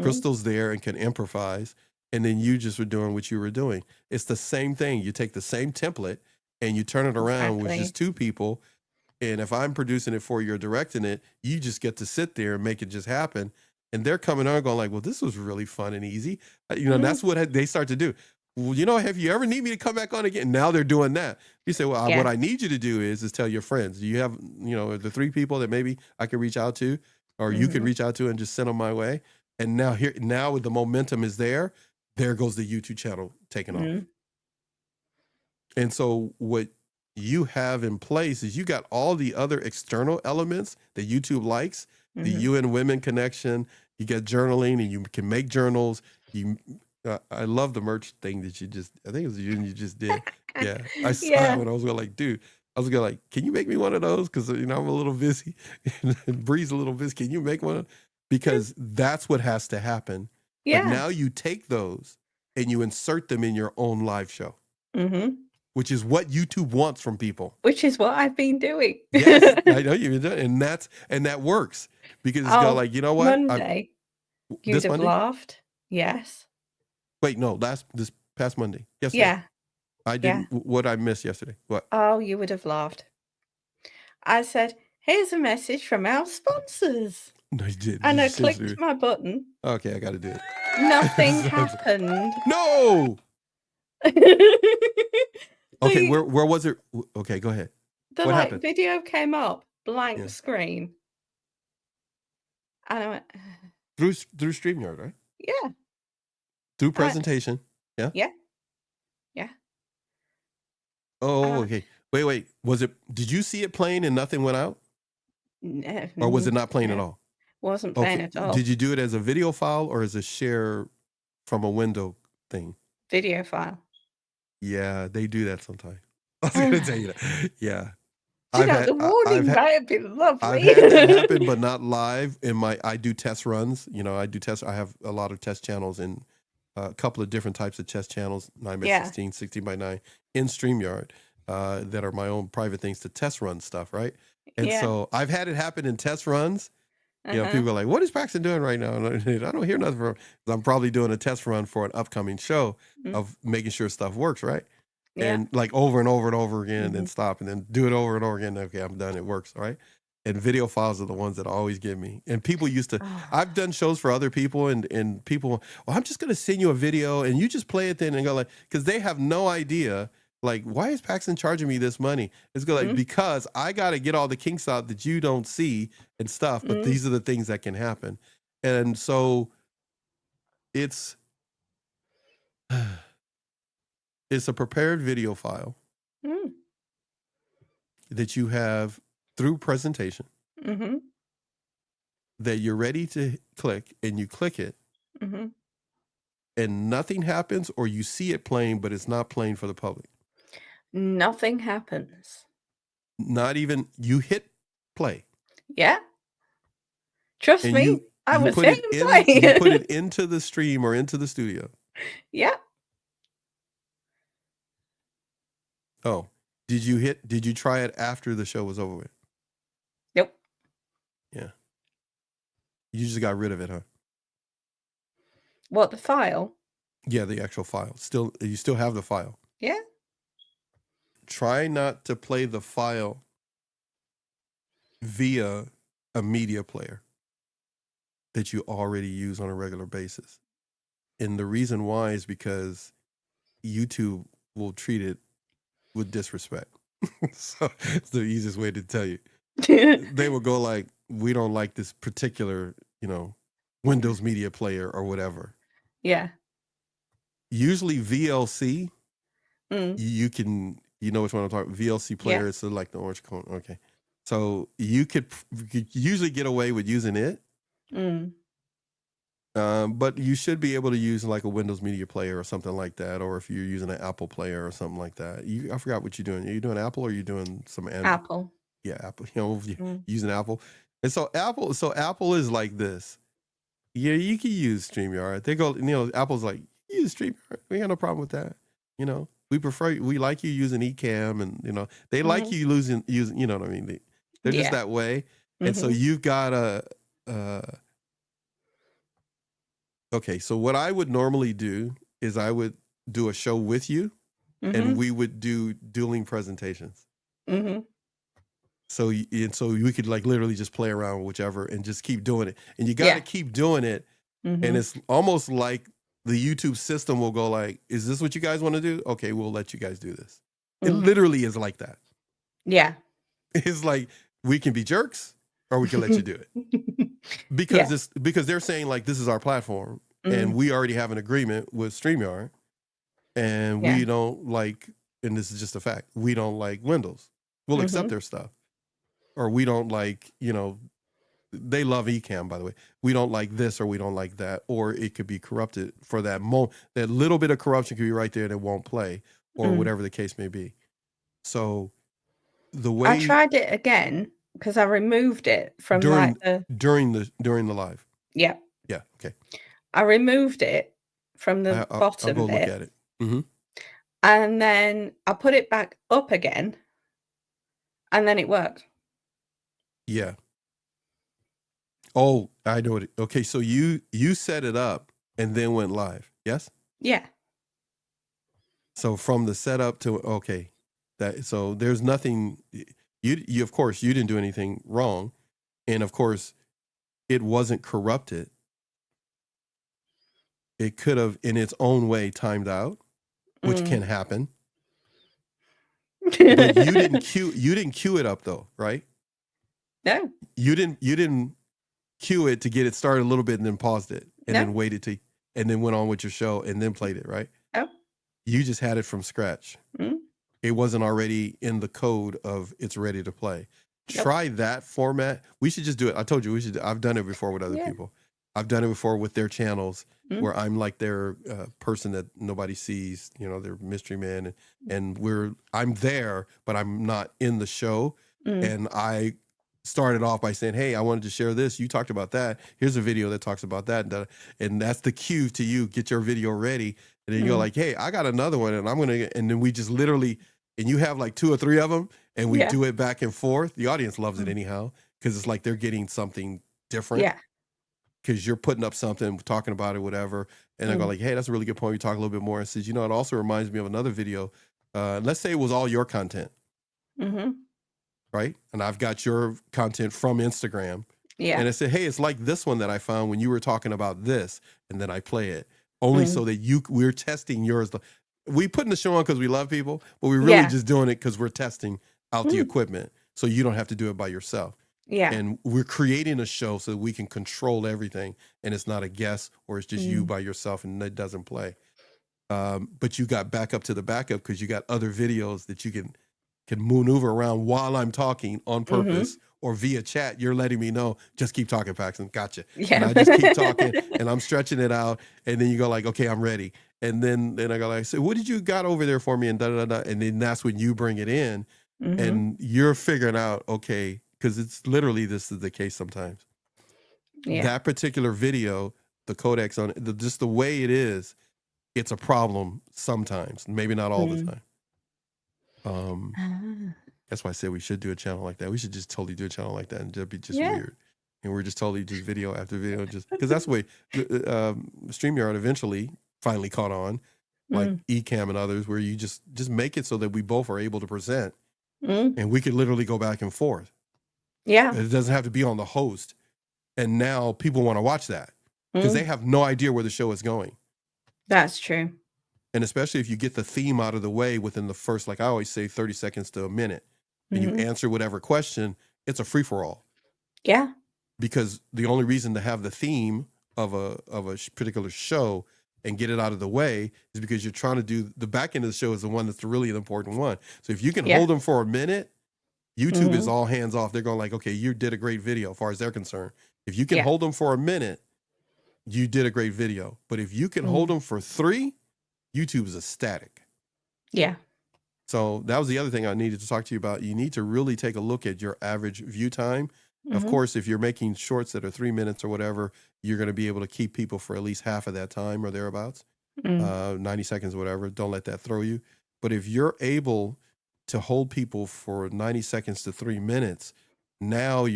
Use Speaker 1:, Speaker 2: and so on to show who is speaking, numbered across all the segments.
Speaker 1: Crystal's there and can improvise, and then you just were doing what you were doing. It's the same thing. You take the same template and you turn it around with just
Speaker 2: Exactly.
Speaker 1: two people. And if I'm producing it for you or directing it, you just get to sit there and make it just happen. And they're coming on going like, well, this was really fun and easy. That's what they start to do. Well, have you ever need me to come back on again? Now they're doing that. You say, well, what
Speaker 2: Yeah.
Speaker 1: I need you to do is tell your friends. Do you have, the 3 people that maybe I can reach out to, or you could reach out to and just send them my way? And now with the momentum is there goes the YouTube channel taking off. And so what you have in place is you got all the other external elements that YouTube likes, the you and women connection. You get journaling, and you can make journals. I love the merch thing that I think it was you just did. Yeah, I saw it when I was going like, dude, I was going like, can you make me one of those? Because I'm a little busy, and Bree's a little busy. Can you make one? Because that's what has to happen. But now you take those and you insert them in your own live show. Which is what YouTube wants from people.
Speaker 2: Which is what I've been doing.
Speaker 1: Yes, I know you've been doing, and that works because it's got like, you know what?
Speaker 2: Monday, you'd have laughed. Yes.
Speaker 1: Wait, no, this past Monday. Yesterday.
Speaker 2: Yeah.
Speaker 1: I didn't. Yeah. What I missed yesterday? What?
Speaker 2: Oh, you would have laughed. I said, "Here's a message from our sponsors."
Speaker 1: No, you didn't.
Speaker 2: And I clicked my button.
Speaker 1: Okay, I got to do it.
Speaker 2: Nothing happened.
Speaker 1: No. Okay, where was it? Okay, go ahead.
Speaker 2: The happened? Video came up, blank screen. And I went
Speaker 1: through StreamYard, right?
Speaker 2: Yeah.
Speaker 1: Through presentation.
Speaker 2: Yeah.
Speaker 1: Oh, okay. Wait. Did you see it playing and nothing went out?
Speaker 2: No.
Speaker 1: Or was it not playing at all?
Speaker 2: Wasn't playing at all.
Speaker 1: Did you do it as a video file or as a share from a window thing?
Speaker 2: Video file.
Speaker 1: Yeah, they do that sometimes. I was going to tell you that. Yeah.
Speaker 2: The warning might have been lovely.
Speaker 1: I've had that happen, but not live. I do test runs. I have a lot of test channels and a couple of different types of test channels, 9x16, 16x9 in StreamYard that are my own private things to test run stuff, right? And so I've had it happen in test runs. People are like, what is Paxton doing right now? And I don't hear nothing from him. I'm probably doing a test run for an upcoming show of making sure stuff works, right? And like over and over and over again, and then stop and then do it over and over again. Okay, I'm done. It works, right? And video files are the ones that always get me. And people used to, I've done shows for other people and people, well, I'm just going to send you a video and you just play it then and go like, because they have no idea, like, why is Paxton charging me this money? It's go like, because I got to get all the kinks out that you don't see and stuff, but these are the things that can happen. And so it's a prepared video file that you have through presentation that you're ready to click, and you click it and nothing happens, or you see it playing, but it's not playing for the public.
Speaker 2: Nothing happens.
Speaker 1: Not even you hit play.
Speaker 2: Yeah. Trust me, I was hitting play.
Speaker 1: You put it into the stream or into the studio.
Speaker 2: Yeah.
Speaker 1: Oh, did you try it after the show was over with?
Speaker 2: Nope.
Speaker 1: Yeah. You just got rid of it, huh?
Speaker 2: What, the file?
Speaker 1: Yeah, the actual file. You still have the file.
Speaker 2: Yeah.
Speaker 1: Try not to play the file via a media player that you already use on a regular basis. And the reason why is because YouTube will treat it with disrespect. So it's the easiest way to tell you. They will go like, we don't like this particular, Windows media player or whatever.
Speaker 2: Yeah.
Speaker 1: Usually VLC, you can, which one I'm talking about. VLC player is like the orange cone. Okay. So you could usually get away with using it. But you should be able to use like a Windows media player or something like that, or if you're using an Apple player or something like that. I forgot what you're doing. Are you doing Apple or are you doing some Android?
Speaker 2: Apple?
Speaker 1: Yeah, Apple. Using Apple, and so Apple is like this. Yeah, you can use StreamYard. They go, Apple's like, use StreamYard. We got no problem with that. We like you using Ecamm, and they like you using. You know what I mean? They're just that way, and so you've got Okay, so what I would normally do is I would do a show with you, and we would do dueling presentations. So so we could like literally just play around with whichever and just keep doing it. And you got to keep doing it. And it's almost like the YouTube system will go like, "Is this what you guys want to do? Okay, we'll let you guys do this." It literally is like that.
Speaker 2: Yeah.
Speaker 1: It's like we can be jerks or we can let you do it. Because they're saying like this is our platform and we already have an agreement with StreamYard and we don't like, and this is just a fact, we don't like Windows. We'll accept their stuff. Or we don't like, they love Ecamm, by the way. We don't like this or we don't like that. Or it could be corrupted for that moment. That little bit of corruption could be right there and it won't play or whatever the case may be. So the way...
Speaker 2: I tried it again because I removed it from
Speaker 1: during the live.
Speaker 2: Yeah.
Speaker 1: Yeah, okay.
Speaker 2: I removed it from the bottom
Speaker 1: I'll go
Speaker 2: bit.
Speaker 1: look at it.
Speaker 2: And then I put it back up again. And then it worked.
Speaker 1: Yeah. Oh, I know it. Okay, so you set it up and then went live. Yes?
Speaker 2: Yeah.
Speaker 1: So from the setup to so there's nothing you of course you didn't do anything wrong, and of course it wasn't corrupted. It could have in its own way timed out, which can happen. But you didn't queue it up though, right?
Speaker 2: No.
Speaker 1: You didn't cue it to get it started a little bit and then paused it and then waited and then went on with your show and then played it, right?
Speaker 2: Oh.
Speaker 1: You just had it from scratch. It wasn't already in the code of it's ready to play. Try that format. We should just do it. I told you we should. I've done it before with other people. I've done it before with their channels where I'm like their person that nobody sees, their mystery man. And I'm there, but I'm not in the show. And I started off by saying, hey, I wanted to share this. You talked about that. Here's a video that talks about that. And that's the cue to you. Get your video ready. And then you go like, hey, I got another one. And and then we just literally, and you have like 2 or 3 of them. And we do it back and forth. The audience loves it anyhow. Because it's like they're getting something different.
Speaker 2: Yeah.
Speaker 1: Because you're putting up something, talking about it, whatever. And I go like, hey, that's a really good point. We talk a little bit more. And says, it also reminds me of another video. Let's say it was all your content. Right? And I've got your content from Instagram. Yeah. And I said, hey, it's like this one that I found when you were talking about this. And then I play it. Only so that we're testing yours. We putting the show on because we love people, but we're really just doing it because we're testing out the equipment. So you don't have to do it by yourself.
Speaker 2: Yeah.
Speaker 1: And we're creating a show so that we can control everything. And it's not a guess or it's just you by yourself and it doesn't play. But you got backup to the backup because you got other videos that you can maneuver around while I'm talking on purpose or via chat. You're letting me know, just keep talking, Paxton. Gotcha. Yeah. And I just keep talking and I'm stretching it out. And then you go like, okay, I'm ready. And then I go like, so what did you got over there for me? And da-da-da-da. And then that's when you bring it in and you're figuring out, okay, because it's literally, this is the case sometimes. Yeah. That particular video, the codecs on it, just the way it is, it's a problem sometimes, maybe not all the time. That's why I said we should do a channel like that. We should just totally do a channel like that and it'd be just weird. And we're just totally just video after video, just because that's the way StreamYard eventually finally caught on, like Ecamm and others, where you just make it so that we both are able to present and we could literally go back and forth. Yeah. It doesn't have to be on the host. And now people want to watch that because they have no idea where the show is going.
Speaker 2: That's true.
Speaker 1: And especially if you get the theme out of the way within the first, like I always say, 30 seconds to a minute, and you answer whatever question, it's a free-for-all.
Speaker 2: Yeah.
Speaker 1: Because the only reason to have the theme of a particular show and get it out of the way is because you're trying to do the back end of the show is the one that's really an important one. So if you can hold them for a minute, YouTube is all hands off. They're going like, okay, you did a great video as far as they're concerned. If you can hold them for a minute, you did a great video. But if you can hold them for 3, YouTube is ecstatic. Yeah. So that was the other thing I needed to talk to you about. You need to really take a look at your average view time. Of course, if you're making shorts that are 3 minutes or whatever, you're going to be able to keep people for at least half of that time or thereabouts, 90 seconds or whatever. Don't let that throw you. But if you're able to hold people for 90 seconds to 3 minutes, now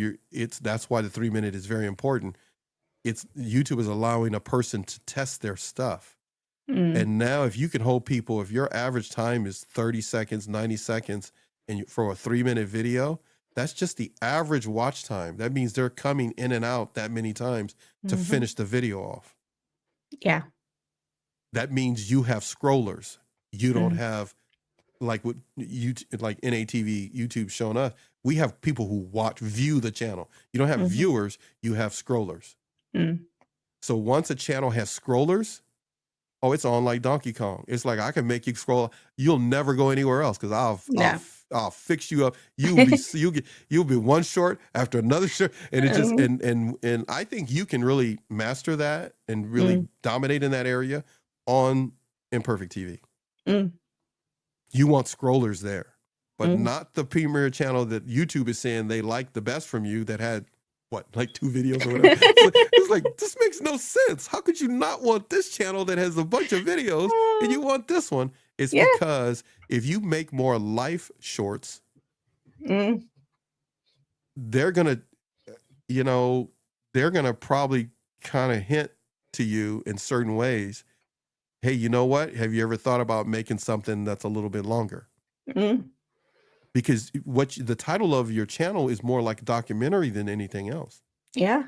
Speaker 1: that's why the 3 minute is very important. YouTube is allowing a person to test their stuff.
Speaker 2: Mm.
Speaker 1: And now if you can hold people, if your average time is 30 seconds, 90 seconds, and for a 3-minute video, that's just the average watch time. That means they're coming in and out that many times to finish the video off.
Speaker 2: Yeah.
Speaker 1: That means you have scrollers. You don't have like what like NATV, YouTube showing us. We have people who view the channel. You don't have viewers, you have scrollers. So once a channel has scrollers, oh, it's on like Donkey Kong. It's like I can make you scroll. You'll never go anywhere else because I'll fix you up. You'll be one short after another short, and it just and I think you can really master that and really dominate in that area on Imperfect TV. You want scrollers there, but not the premier channel that YouTube is saying they like the best from you that had like 2 videos or whatever. It's like, this makes no sense. How could you not want this channel that has a bunch of videos and you want this one? It's because if you make more life shorts, they're gonna probably kind of hint to you in certain ways, hey, you know what? Have you ever thought about making something that's a little bit longer? Because the title of your channel is more like a documentary than anything else.
Speaker 2: Yeah.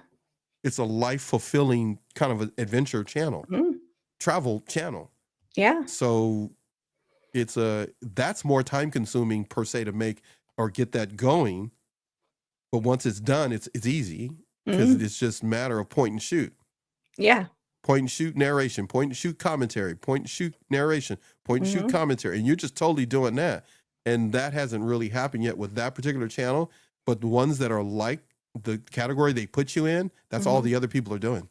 Speaker 1: It's a life-fulfilling kind of an adventure channel, travel channel.
Speaker 2: Yeah.
Speaker 1: So that's more time-consuming per se to make or get that going. But once it's done, it's easy because it's just a matter of point and shoot.
Speaker 2: Yeah.
Speaker 1: Point and shoot narration, point and shoot commentary, point and shoot narration, point and shoot commentary. And you're just totally doing that. And that hasn't really happened yet with that particular channel. But the ones that are like the category they put you in, that's all the other people are doing.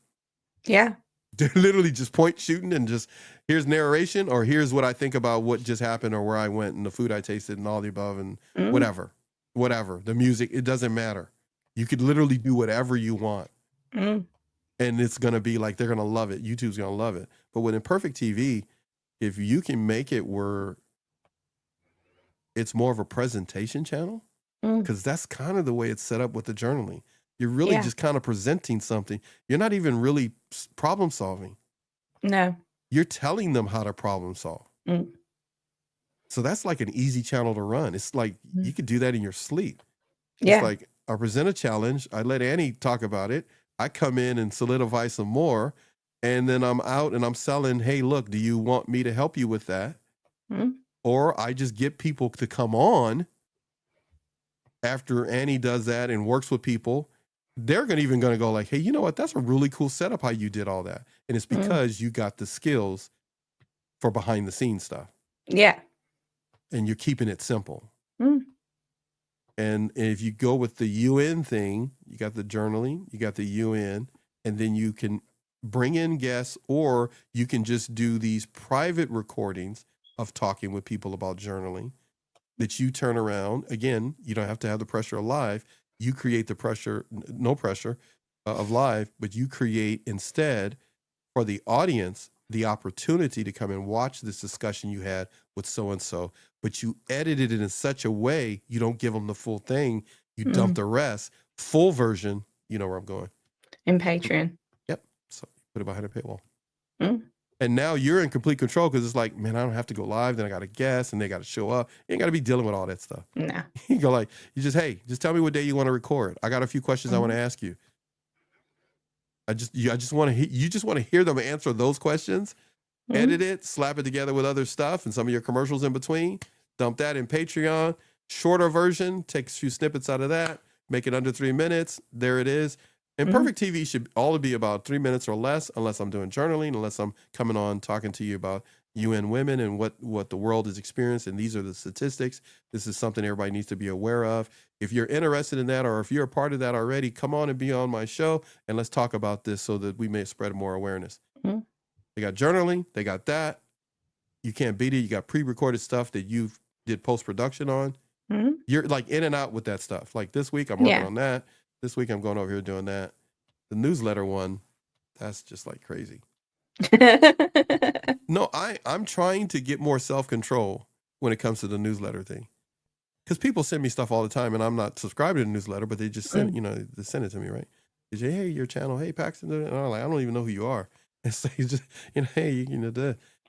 Speaker 2: Yeah.
Speaker 1: They're literally just point shooting and just, here's narration, or here's what I think about what just happened or where I went and the food I tasted and all the above and whatever. The music, it doesn't matter. You could literally do whatever you want. And it's going to be like, they're going to love it. YouTube's going to love it. But with Imperfect TV, if you can make it where it's more of a presentation channel, because that's kind of the way it's set up with the journaling. You're really just kind of presenting something. You're not even really problem solving.
Speaker 2: No.
Speaker 1: You're telling them how to problem solve. So that's like an easy channel to run. It's like you could do that in your sleep. It's like I present a challenge. I let Annie talk about it. I come in and solidify some more. And then I'm out and I'm selling, hey, look, do you want me to help you with that? Or I just get people to come on after Annie does that and works with people. They're even going to go like, hey, you know what? That's a really cool setup how you did all that. And it's because you got the skills for behind the scenes stuff.
Speaker 2: Yeah.
Speaker 1: And you're keeping it simple. And if you go with the UN thing, you got the journaling, you got the UN, and then you can bring in guests, or you can just do these private recordings of talking with people about journaling that you turn around. Again, you don't have to have the pressure of live. You create the pressure, no pressure of live, but you create instead for the audience the opportunity to come and watch this discussion you had with so-and-so, but you edited it in such a way you don't give them the full thing. You dump the rest. Full version, you know where I'm going.
Speaker 2: In Patreon.
Speaker 1: Yep. So put it behind a paywall. And now you're in complete control because it's like, man, I don't have to go live. Then I got to guess and they got to show up. You ain't got to be dealing with all that stuff.
Speaker 2: No.
Speaker 1: You go like, just tell me what day you want to record. I got a few questions I want to ask you. I just want to hear them answer those questions, edit it, slap it together with other stuff and some of your commercials in between, dump that in Patreon, shorter version, take a few snippets out of that, make it under 3 minutes. There it is. And Perfect TV should all be about 3 minutes or less, unless I'm doing journaling, unless I'm coming on talking to you about UN women and what the world has experienced. And these are the statistics. This is something everybody needs to be aware of. If you're interested in that, or if you're a part of that already, come on and be on my show and let's talk about this so that we may spread more awareness. They got journaling. They got that. You can't beat it. You got pre-recorded stuff that you did post-production on. You're like in and out with that stuff. Like this week, I'm working on that. This week, I'm going over here doing that. The newsletter one, that's just like crazy. No, I'm trying to get more self-control when it comes to the newsletter thing. Because people send me stuff all the time and I'm not subscribed to the newsletter, but they just send, they send it to me, right? Hey, your channel, hey Paxton, and I'm like, I don't even know who you are. And so he's just, hey,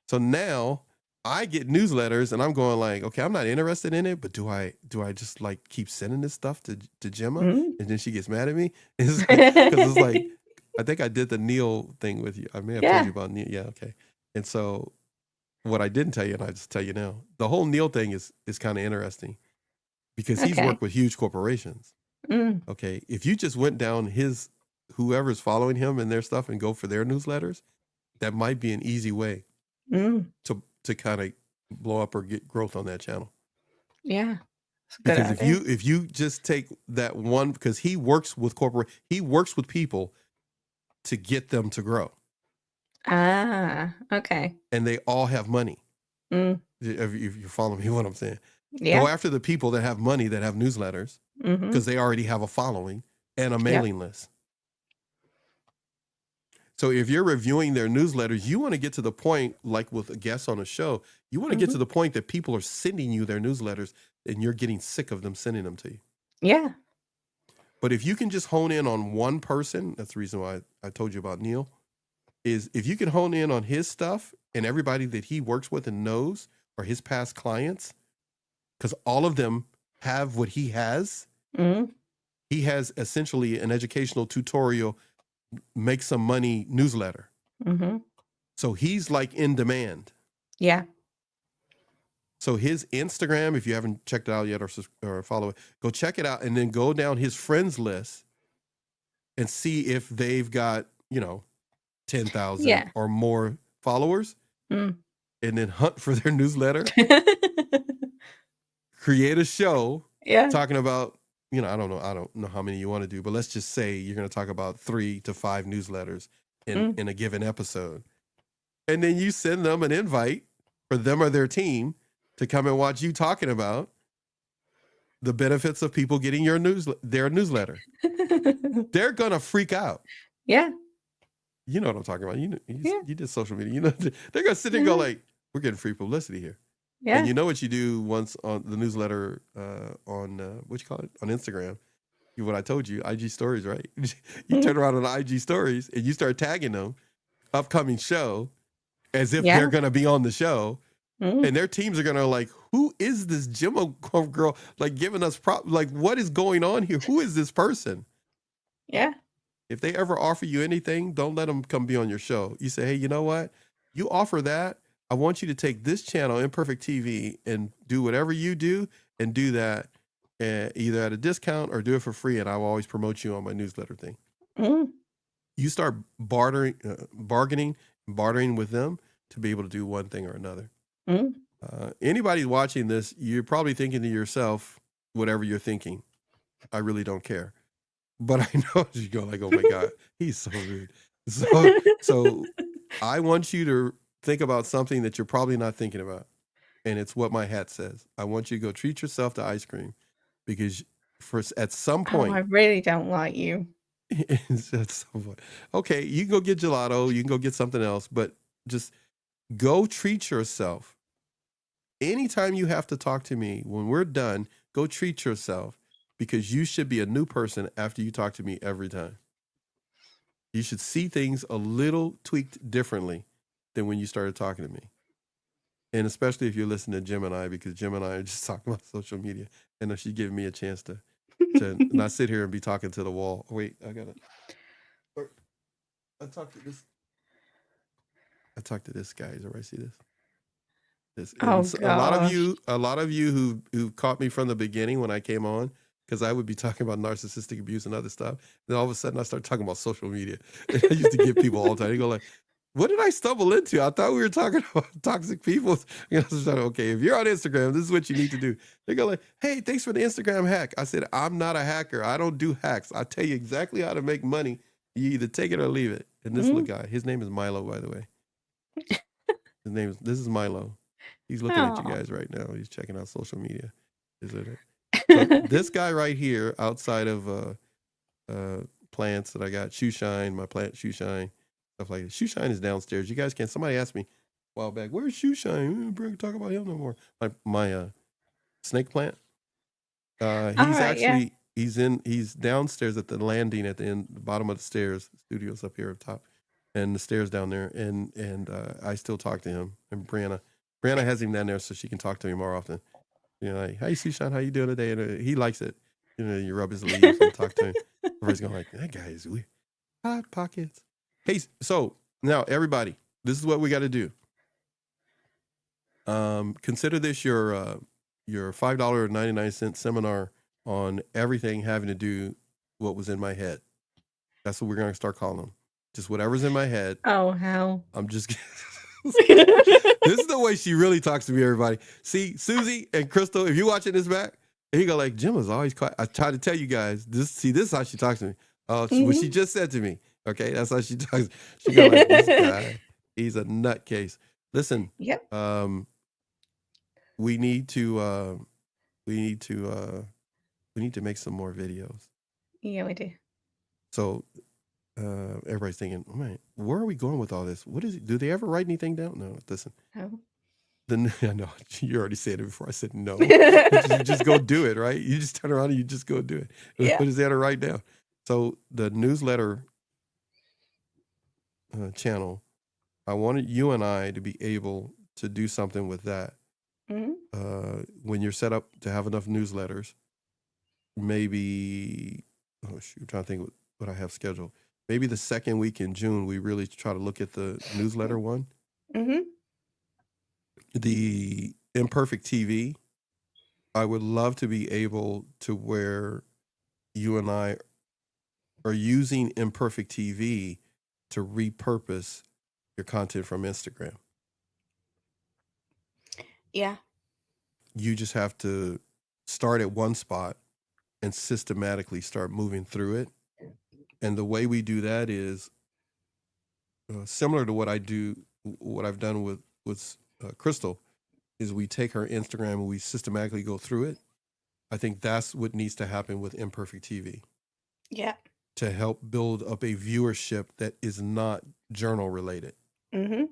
Speaker 1: so now I get newsletters and I'm going like, okay, I'm not interested in it, but do I just like keep sending this stuff to Gemma,
Speaker 2: Mm.
Speaker 1: and then she gets mad at me? It's like, because it's like, I think I did the Neil thing with you. I may have told you
Speaker 2: Yeah.
Speaker 1: about Neil. Yeah, okay. And so what I didn't tell you, and I just tell you now, the whole Neil thing is kind of interesting because he's
Speaker 2: Okay.
Speaker 1: worked with huge corporations.
Speaker 2: Mm.
Speaker 1: Okay, if you just went down whoever's following him and their stuff and go for their newsletters, that might be an easy way
Speaker 2: Mm.
Speaker 1: to kind of blow up or get growth on that channel.
Speaker 2: Yeah. It's a good
Speaker 1: Because
Speaker 2: idea.
Speaker 1: if you just take that one, because he works with people to get them to grow,
Speaker 2: Ah, okay.
Speaker 1: and they all have money.
Speaker 2: Mm.
Speaker 1: If you follow me, what I'm saying,
Speaker 2: Yeah.
Speaker 1: go after the people that have money, that have newsletters,
Speaker 2: Mm-hmm.
Speaker 1: because they already have a following and a mailing list. So if you're reviewing their newsletters, you want to get to the point, like with a guest on a show, you want to get to the point that people are sending you their newsletters and you're getting sick of them sending them to you.
Speaker 2: Yeah.
Speaker 1: But if you can just hone in on one person, that's the reason why I told you about Neil, is if you can hone in on his stuff and everybody that he works with and knows, or his past clients, because all of them have what he has.
Speaker 2: Mm-hmm.
Speaker 1: He has essentially an educational tutorial, make some money newsletter.
Speaker 2: Mm-hmm.
Speaker 1: So he's like in demand.
Speaker 2: Yeah.
Speaker 1: So his Instagram, if you haven't checked it out yet or follow it, go check it out and then go down his friends list and see if they've got, 10,000 or more followers, and then hunt for their newsletter, create a show talking about, I don't know how many you want to do, but let's just say you're going to talk about 3 to 5 newsletters in a given episode. And then you send them an invite for them or their team to come and watch you talking about the benefits of people getting their newsletter. They're going to freak out.
Speaker 2: Yeah.
Speaker 1: You know what I'm talking about. You did social media. They're going to sit there and go like, we're getting free publicity here.
Speaker 2: Yeah.
Speaker 1: And you know what you do once on the newsletter on, what you call it, on Instagram? What I told you, IG stories, right? You turn around on IG stories and you start tagging them, upcoming show, as if they're going to be on the show. And their teams are going to like, who is this Gemma girl? Like giving us like, what is going on here? Who is this person?
Speaker 2: Yeah.
Speaker 1: If they ever offer you anything, don't let them come be on your show. You say, hey, you know what? You offer that. I want you to take this channel, Imperfect TV, and do whatever you do and do that either at a discount or do it for free. And I will always promote you on my newsletter thing. You start bargaining with them to be able to do one thing or another. Anybody watching this, you're probably thinking to yourself, whatever you're thinking, I really don't care. But I know you go like, oh my God, he's so rude. So I want you to think about something that you're probably not thinking about. And it's what my hat says. I want you to go treat yourself to ice cream because at some point.
Speaker 2: I really don't like you.
Speaker 1: At some point. Okay, you can go get gelato, you can go get something else, but just go treat yourself. Anytime you have to talk to me, when we're done, go treat yourself because you should be a new person after you talk to me every time. You should see things a little tweaked differently than when you started talking to me. And especially if you're listening to Gemini, because Gemini are just talking about social media. And she's giving me a chance to not sit here and be talking to the wall. Wait, I talked to this guy. Is everybody see this?
Speaker 2: Oh,
Speaker 1: a lot of you who caught me from the beginning when I came on, because I would be talking about narcissistic abuse and other stuff. Then all of a sudden I start talking about social media. And I used to give people all the time. They go like, what did I stumble into? I thought we were talking about toxic people. Okay, if you're on Instagram, this is what you need to do. They go like, hey, thanks for the Instagram hack. I said, I'm not a hacker. I don't do hacks. I tell you exactly how to make money. You either take it or leave it. And this little guy, his name is Milo, by the way. This is Milo. He's looking at you guys right now. He's checking out social media. So this guy right here, outside of plants that I got, Shoe Shine, my plant Shoe Shine, stuff like that. Shoe Shine is downstairs. You guys can. Somebody asked me a while back, where's Shoe Shine? We don't talk about him no more. My snake plant. He's downstairs at the landing at the end, the bottom of the stairs. The studio's up here up top, and the stairs down there. And I still talk to him. And Brianna has him down there so she can talk to him more often. You know, like, hey, Sushan, how you doing today? And he likes it. You know, you rub his leaves and talk to him. Everybody's going like, that guy is weird. Hot pockets. Hey, so now everybody, this is what we got to do. Consider this your $5.99 seminar on everything having to do what was in my head. That's what we're going to start calling them. Just whatever's in my head.
Speaker 2: Oh, how?
Speaker 1: I'm just this is the way she really talks to me, everybody. See, Susie and Crystal, if you're watching this back, and you go like, Jim was always quiet. I try to tell you guys, this is how she talks to me. What she just said to me. Okay, that's how she talks. She go like, this guy, he's a nutcase. Listen,
Speaker 2: Yep.
Speaker 1: we need to make some more videos.
Speaker 2: Yeah, we do.
Speaker 1: So everybody's thinking, oh, man, where are we going with all this? What is it? Do they ever write anything down? No, listen.
Speaker 2: No.
Speaker 1: Then I know you already said it before I said no. You just go do it, right? You just turn around and you just go do it.
Speaker 2: Yeah.
Speaker 1: What is there to write down? So the newsletter channel, I wanted you and I to be able to do something with that.
Speaker 2: Mm-hmm.
Speaker 1: When you're set up to have enough newsletters, maybe, I'm trying to think what I have scheduled. Maybe the second week in June, we really try to look at the newsletter one.
Speaker 2: Mm-hmm.
Speaker 1: The Imperfect TV, I would love to be able to where you and I are using Imperfect TV to repurpose your content from Instagram.
Speaker 2: Yeah.
Speaker 1: You just have to start at one spot and systematically start moving through it. And the way we do that is similar to what I've done with Crystal, is we take her Instagram and we systematically go through it. I think that's what needs to happen with Imperfect TV.
Speaker 2: Yeah.
Speaker 1: To help build up a viewership that is not journal related.
Speaker 2: Mm-hmm.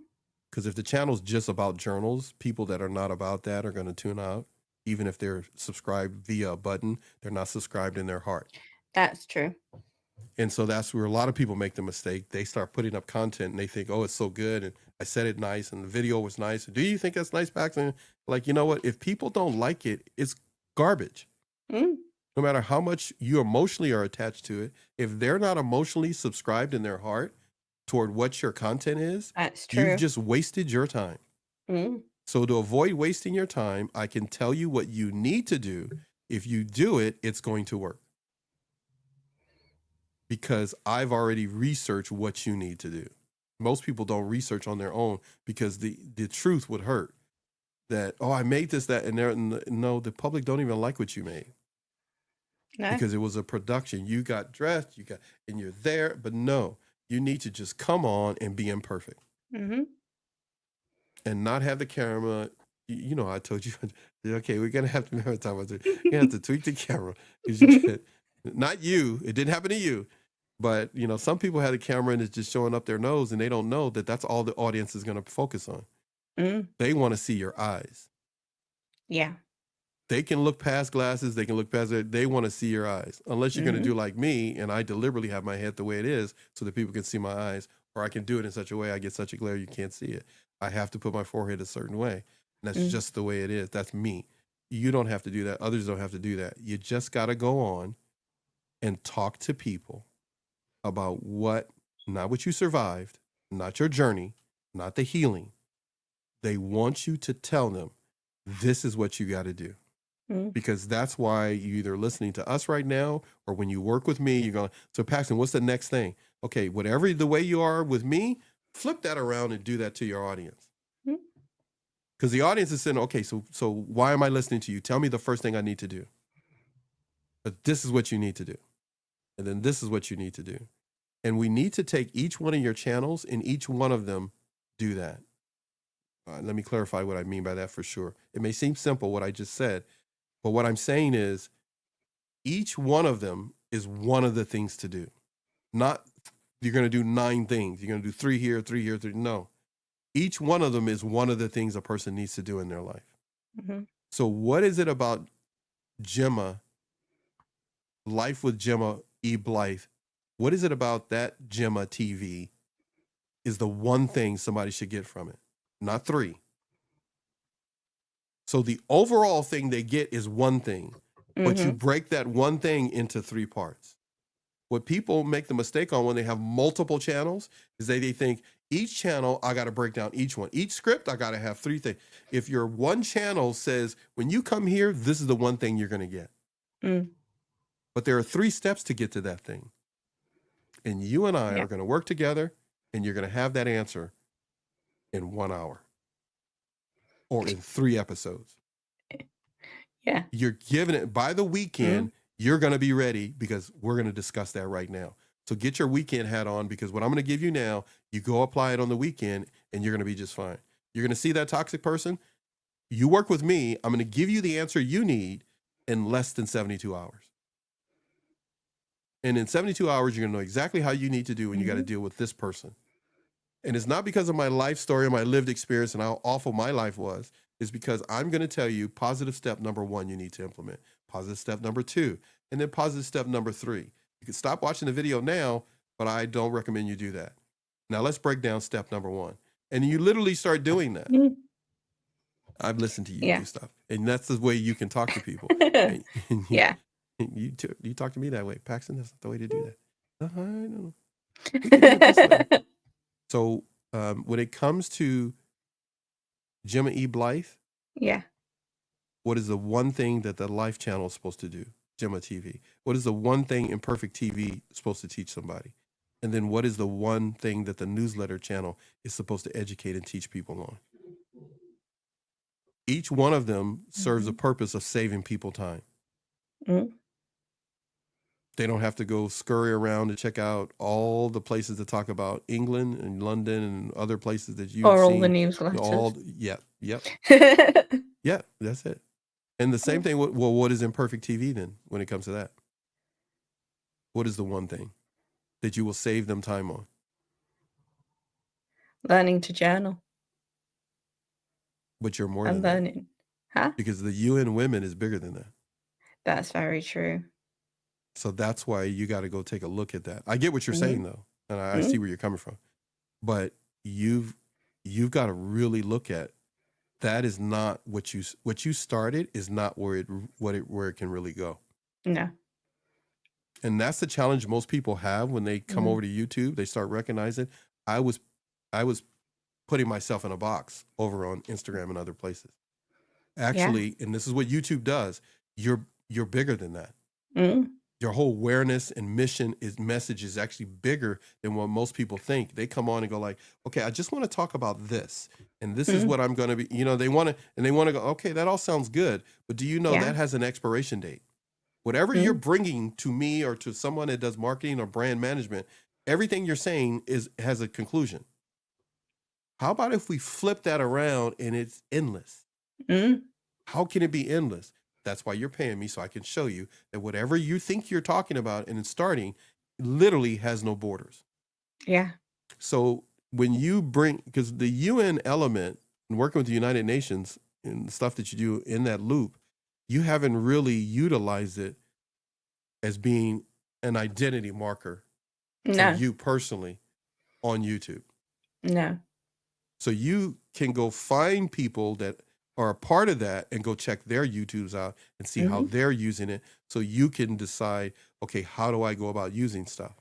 Speaker 1: Because if the channel's just about journals, people that are not about that are going to tune out. Even if they're subscribed via a button, they're not subscribed in their heart.
Speaker 2: That's true.
Speaker 1: And so that's where a lot of people make the mistake. They start putting up content and they think, oh, it's so good. And I said it nice and the video was nice. Do you think that's nice, Paxton? Like, you know what? If people don't like it, it's garbage.
Speaker 2: Mm.
Speaker 1: No matter how much you emotionally are attached to it, if they're not emotionally subscribed in their heart toward what your content is,
Speaker 2: that's true.
Speaker 1: You've just wasted your time.
Speaker 2: Mm.
Speaker 1: So to avoid wasting your time, I can tell you what you need to do. If you do it, it's going to work. Because I've already researched what you need to do. Most people don't research on their own because the truth would hurt. That, oh, I made this, that, and no, the public don't even like what you made. No. Because it was a production. You got dressed, and you're there, but no, you need to just come on and be imperfect.
Speaker 2: Mm-hmm.
Speaker 1: And not have the camera. You know, I told you, okay, we're going to have to remember talk about this. You're going to have to tweak the camera. Not you, it didn't happen to you. But, you know, some people have the camera and it's just showing up their nose and they don't know that that's all the audience is going to focus on.
Speaker 2: Mm.
Speaker 1: They want to see your eyes.
Speaker 2: Yeah.
Speaker 1: They can look past glasses. They can look past it. They want to see your eyes. Unless you're going to do like me and I deliberately have my head the way it is so that people can see my eyes. Or I can do it in such a way I get such a glare you can't see it. I have to put my forehead a certain way. And that's just the way it is. That's me. You don't have to do that. Others don't have to do that. You just got to go on and talk to people about not what you survived, not your journey, not the healing. They want you to tell them, this is what you got to do. Because that's why you're either listening to us right now or when you work with me, you're going, so Paxton, what's the next thing? Okay, whatever the way you are with me, flip that around and do that to your audience. Because the audience is saying, okay, so why am I listening to you? Tell me the first thing I need to do. But this is what you need to do. And then this is what you need to do. And we need to take each one of your channels and each one of them do that. Let me clarify what I mean by that for sure. It may seem simple what I just said, but what I'm saying is each one of them is one of the things to do. Not you're going to do 9 things. You're going to do 3 here, 3 here, 3. No. Each one of them is one of the things a person needs to do in their life. So what is it about Gemma Life with Gemma E. Blythe. What is it about that Gemma TV is the one thing somebody should get from it? Not three. So the overall thing they get is one thing, but you break that one thing into three parts. What people make the mistake on when they have multiple channels is they think each channel, I got to break down each one. Each script, I got to have three things. If your one channel says, when you come here, this is the one thing you're going to get. But there are 3 steps to get to that thing. And you and I are going to work together, and you're going to have that answer in 1 hour or in 3 episodes.
Speaker 2: Yeah.
Speaker 1: You're giving it by the weekend. You're going to be ready because we're going to discuss that right now. So get your weekend hat on, because what I'm going to give you now, you go apply it on the weekend and you're going to be just fine. You're going to see that toxic person. You work with me. I'm going to give you the answer you need in less than 72 hours. And in 72 hours, you're going to know exactly how you need to do when you got to deal with this person. And it's not because of my life story or my lived experience and how awful my life was. It's because I'm going to tell you positive step number 1 you need to implement, positive step number 2, and then positive step number 3. You can stop watching the video now, but I don't recommend you do that. Now let's break down step number 1. And you literally start doing that. I've listened to you do stuff. And that's the way you can talk to people. And you talk to me that way. Paxton, that's not the way to do that. I know. We can do it this way. So when it comes to Gemma E. Blythe, what is the one thing that the Life channel is supposed to do? Gemma TV. What is the one thing Imperfect TV is supposed to teach somebody? And then what is the one thing that the newsletter channel is supposed to educate and teach people on? Each one of them serves a purpose of saving people time. They don't have to go scurry around to check out all the places to talk about England and London and other places that you've
Speaker 2: or
Speaker 1: seen.
Speaker 2: all the newsletters.
Speaker 1: Yeah, that's it. And the same thing, well, what is Imperfect TV then when it comes to that? What is the one thing that you will save them time on?
Speaker 2: Learning to journal.
Speaker 1: But you're more
Speaker 2: and
Speaker 1: than
Speaker 2: learning.
Speaker 1: that.
Speaker 2: Huh?
Speaker 1: Because the UN Women is bigger than that.
Speaker 2: That's very true.
Speaker 1: So that's why you got to go take a look at that. I get what you're saying though, and I see where you're coming from. But you've got to really look at that. Is not what you started is not where it can really go.
Speaker 2: No.
Speaker 1: And that's the challenge most people have when they come over to YouTube. They start recognizing I was putting myself in a box over on Instagram and other places. Actually, and this is what YouTube does. You're bigger than that. Your whole awareness and message is actually bigger than what most people think. They come on and go like, okay, I just want to talk about this. And this is what I'm going to be, they want to go, okay, that all sounds good. But do you know that has an expiration date? Whatever you're bringing to me or to someone that does marketing or brand management, everything you're saying has a conclusion. How about if we flip that around and it's endless? How can it be endless? That's why you're paying me, so I can show you that whatever you think you're talking about and it's starting literally has no borders.
Speaker 2: Yeah.
Speaker 1: So when you bring, because the UN element and working with the United Nations and the stuff that you do in that loop, you haven't really utilized it as being an identity marker for you personally on YouTube.
Speaker 2: No.
Speaker 1: So you can go find people that are a part of that and go check their YouTubes out and see how they're using it, so you can decide, okay, how do I go about using stuff?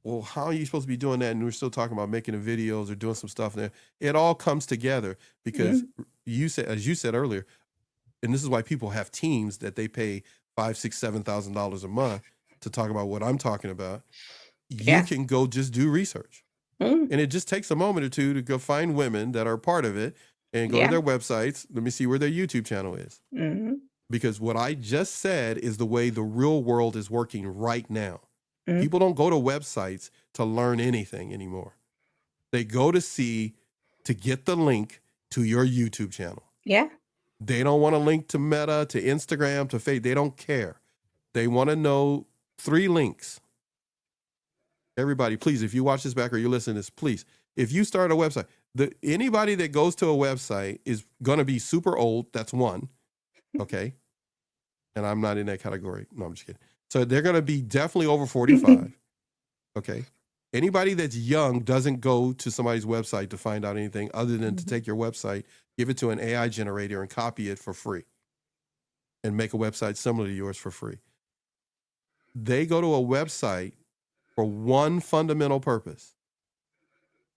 Speaker 1: Well, how are you supposed to be doing that? And we're still talking about making the videos or doing some stuff there. It all comes together because as you said earlier, and this is why people have teams that they pay $5,000, $6,000, $7,000 a month to talk about what I'm talking about. You can go just do research. And it just takes a moment or two to go find women that are part of it and go to their websites. Let me see where their YouTube channel is. Because what I just said is the way the real world is working right now. People don't go to websites to learn anything anymore. They go to get the link to your YouTube channel.
Speaker 2: Yeah.
Speaker 1: They don't want to link to Meta, to Instagram, to Facebook. They don't care. They want to know 3 links. Everybody, please, if you watch this back or you listen to this, please, if you start a website, anybody that goes to a website is going to be super old. That's one. Okay. And I'm not in that category. No, I'm just kidding. So they're going to be definitely over 45. Okay. Anybody that's young doesn't go to somebody's website to find out anything other than to take your website, give it to an AI generator and copy it for free and make a website similar to yours for free. They go to a website for one fundamental purpose.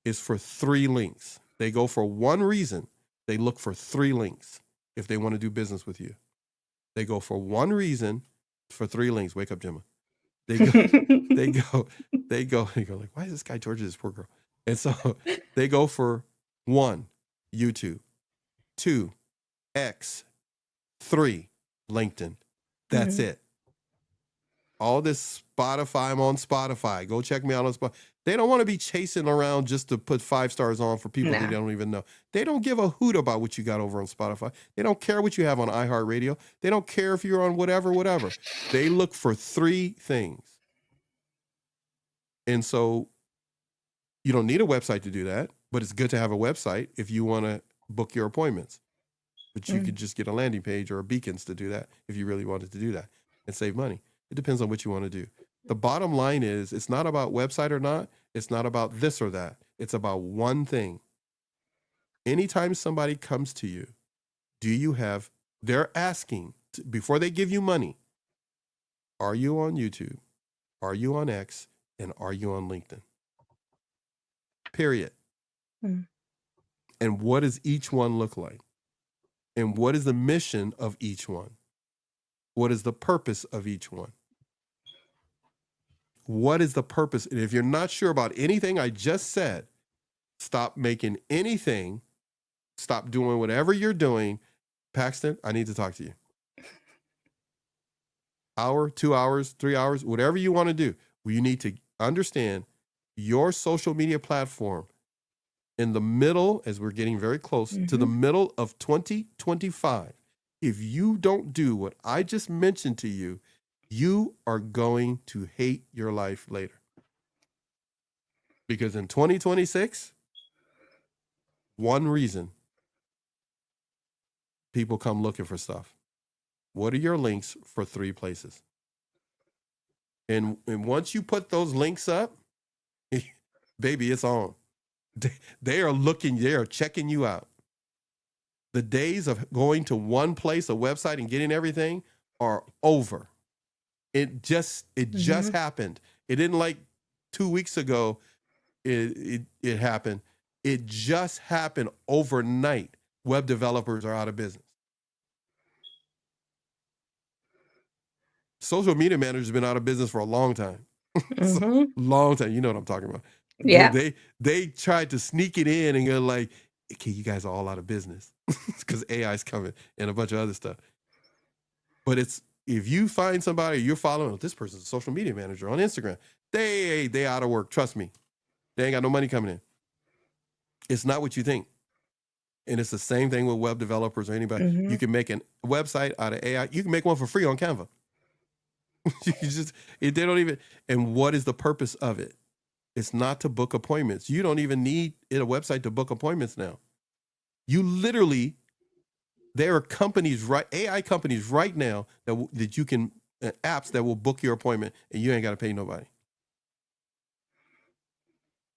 Speaker 1: It's for 3 links. They go for one reason. They look for 3 links if they want to do business with you. They go for one reason for 3 links. Wake up, Gemma. They go, like, why is this guy torturing this poor girl? And so they go for 1, YouTube, 2, X, 3, LinkedIn. That's it. All this Spotify, I'm on Spotify. Go check me out on Spotify. They don't want to be chasing around just to put 5 stars on for people they don't even know. They don't give a hoot about what you got over on Spotify. They don't care what you have on iHeartRadio. They don't care if you're on whatever. They look for 3 things. And so you don't need a website to do that, but it's good to have a website if you want to book your appointments. But you could just get a landing page or a beacons to do that if you really wanted to do that and save money. It depends on what you want to do. The bottom line is it's not about website or not. It's not about this or that. It's about one thing. Anytime somebody comes to you, they're asking before they give you money, are you on YouTube? Are you on X? And are you on LinkedIn? Period. And what does each one look like? And what is the mission of each one? What is the purpose of each one? What is the purpose? And if you're not sure about anything I just said, stop making anything. Stop doing whatever you're doing. Paxton, I need to talk to you. Hour, 2 hours, 3 hours, whatever you want to do. You need to understand your social media platform in the middle, as we're getting very close to the middle of 2025. If you don't do what I just mentioned to you, you are going to hate your life later. Because in 2026, one reason people come looking for stuff. What are your links for 3 places? And once you put those links up, baby, it's on. They are looking, they are checking you out. The days of going to one place, a website, and getting everything are over. It just happened. It didn't like 2 weeks ago. It happened. It just happened overnight. Web developers are out of business. Social media managers have been out of business for a long time. Long time. You know what I'm talking about.
Speaker 2: Yeah.
Speaker 1: They tried to sneak it in and go like, okay, you guys are all out of business because AI is coming and a bunch of other stuff. But it's, if you find somebody you're following, this person's a social media manager on Instagram, they out of work. Trust me. They ain't got no money coming in. It's not what you think. And it's the same thing with web developers or anybody. You can make a website out of AI. You can make one for free on Canva. They don't even, and what is the purpose of it? It's not to book appointments. You don't even need a website to book appointments now. You literally, there are companies, AI companies right now that you can, apps that will book your appointment and you ain't got to pay nobody.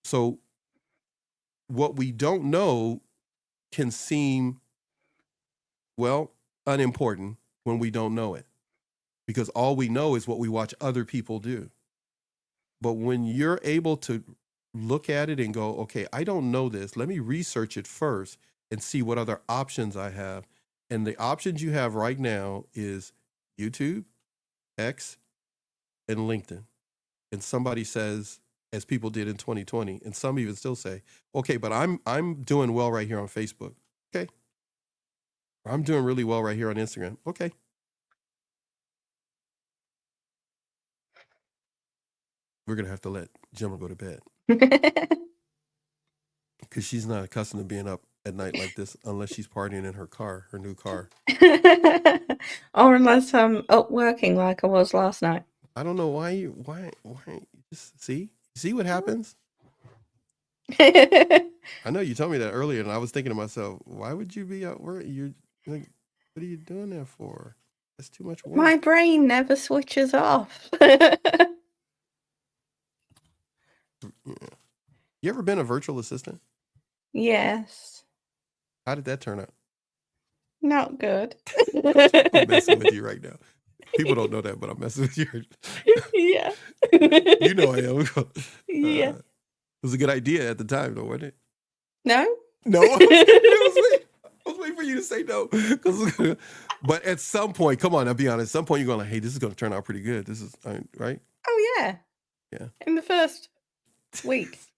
Speaker 1: So what we don't know can seem, well, unimportant when we don't know it, because all we know is what we watch other people do. But when you're able to look at it and go, okay, I don't know this. Let me research it first and see what other options I have. And the options you have right now is YouTube, X, and LinkedIn. And somebody says, as people did in 2020, and some even still say, okay, but I'm doing well right here on Facebook. Okay. I'm doing really well right here on Instagram. Okay. We're going to have to let Gemma go to bed because she's not accustomed to being up at night like this unless she's partying in her car, her new car.
Speaker 2: Or unless I'm up working like I was last night.
Speaker 1: I don't know why just see what happens? I know you told me that earlier and I was thinking to myself, why would you be at work? You're like, what are you doing there for? That's too much work.
Speaker 2: My brain never switches off.
Speaker 1: Yeah. You ever been a virtual assistant?
Speaker 2: Yes.
Speaker 1: How did that turn out?
Speaker 2: Not good.
Speaker 1: I'm messing with you right now. People don't know that, but I'm messing with you.
Speaker 2: Yeah.
Speaker 1: You know I am.
Speaker 2: Yeah.
Speaker 1: It was a good idea at the time, though, wasn't it?
Speaker 2: No?
Speaker 1: No, I was waiting for you to say no. But at some point, come on, I'll be honest. At some point, you're going like, hey, this is going to turn out pretty good. This is right.
Speaker 2: Oh yeah.
Speaker 1: Yeah.
Speaker 2: In the first weeks.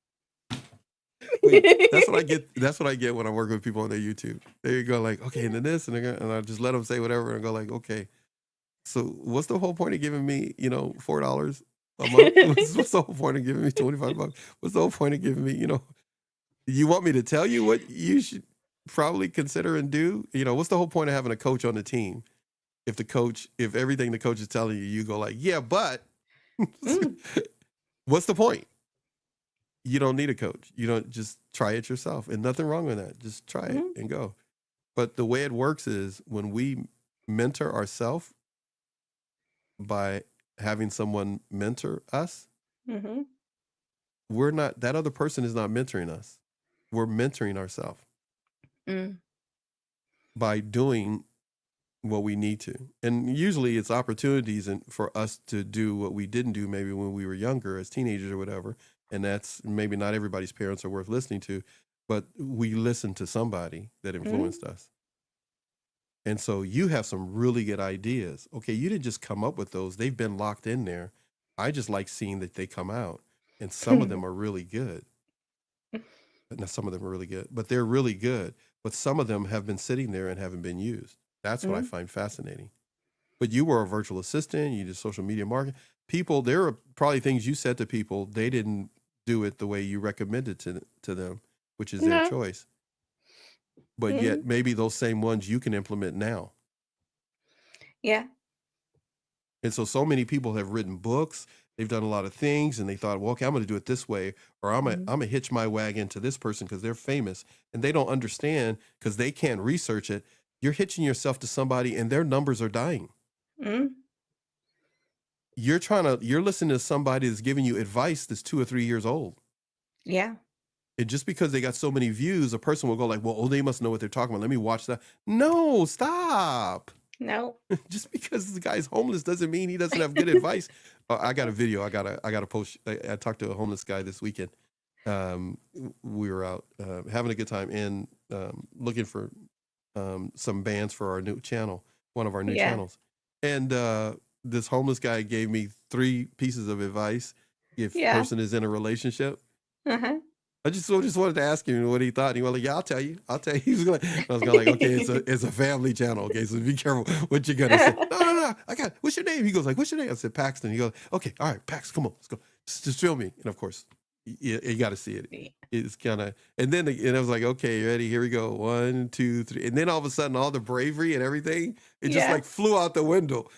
Speaker 1: Wait, that's what I get. That's what I get when I work with people on their YouTube. They go like, okay, and then this, and I just let them say whatever, and I go like, okay. So what's the whole point of giving me, $4 a month? What's the whole point of giving me $25? What's the whole point of giving me, you want me to tell you what you should probably consider and do? What's the whole point of having a coach on the team? If everything the coach is telling you, you go like, yeah, but what's the point? You don't need a coach. You don't, just try it yourself, and nothing wrong with that. Just try it and go. But the way it works is when we mentor ourselves by having someone mentor us, we're not, that other person is not mentoring us. We're mentoring ourselves by doing what we need to. And usually it's opportunities for us to do what we didn't do maybe when we were younger as teenagers or whatever. And that's maybe not everybody's parents are worth listening to, but we listened to somebody that influenced us. And so you have some really good ideas. Okay, you didn't just come up with those. They've been locked in there. I just like seeing that they come out. And some of them are really good. Not some of them are really good, but they're really good. But some of them have been sitting there and haven't been used. That's what I find fascinating. But you were a virtual assistant. You did social media marketing. People, there are probably things you said to people, they didn't do it the way you recommended to them, which is their choice. But yet maybe those same ones you can implement now.
Speaker 2: Yeah.
Speaker 1: And so many people have written books. They've done a lot of things, and they thought, well, okay, I'm going to do it this way, or I'm going to hitch my wagon to this person because they're famous, and they don't understand because they can't research it. You're hitching yourself to somebody, and their numbers are dying. You're listening to somebody that's giving you advice that's 2 or 3 years old.
Speaker 2: Yeah.
Speaker 1: And just because they got so many views, a person will go like, well, they must know what they're talking about. Let me watch that. No, stop.
Speaker 2: No.
Speaker 1: Just because the guy's homeless doesn't mean he doesn't have good advice. I got a video. I got to post. I talked to a homeless guy this weekend. We were out having a good time and looking for some bands for our new channel, one of our new channels. And this homeless guy gave me 3 pieces of advice if person is in a relationship. I just wanted to ask him what he thought. He was like, yeah, I'll tell you. He was like, I was going like, okay, it's a family channel. Okay, so be careful what you're going to say. No. What's your name? He goes like, what's your name? I said, Paxton. He goes, okay, all right, Pax, come on, let's go. Just film me. And of course, you got to see it. It's kind of, and I was like, okay, you ready? Here we go. 1, 2, 3. And then all of a sudden, all the bravery and everything, it just like flew out the window.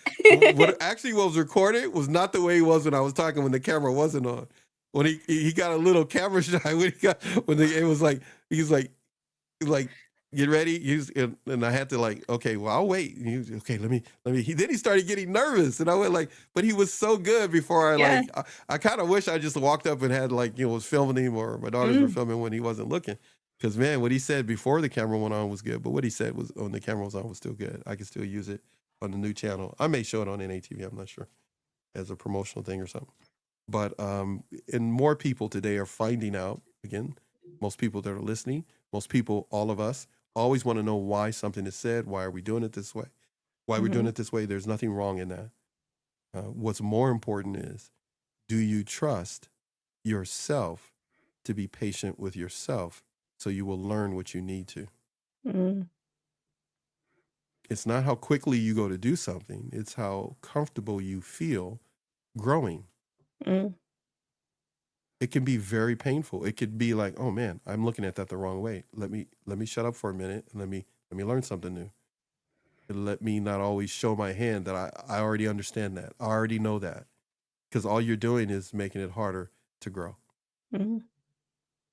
Speaker 1: What was recorded was not the way he was when I was talking when the camera wasn't on. When he got a little camera shy it was like he's like get ready, and I had to like, okay, well, I'll wait. And he was, okay, let me. Then he started getting nervous, and I went like, but he was so good before I kind of wish I just walked up and had was filming him, or my daughters were filming when he wasn't looking, because man, what he said before the camera went on was good, but what he said was when the camera was on was still good. I can still use it on the new channel. I may show it on NATV. I'm not sure, as a promotional thing or something. But and more people today are finding out, again, most people that are listening, most people, all of us, always want to know why something is said. Why are we doing it this way? Why we're doing it this way? There's nothing wrong in that. What's more important is, do you trust yourself to be patient with yourself so you will learn what you need to? It's not how quickly you go to do something. It's how comfortable you feel growing. It can be very painful. It could be like, oh man, I'm looking at that the wrong way. Let me shut up for a minute and let me learn something new. And let me not always show my hand that I already understand that. I already know that. Because all you're doing is making it harder to grow.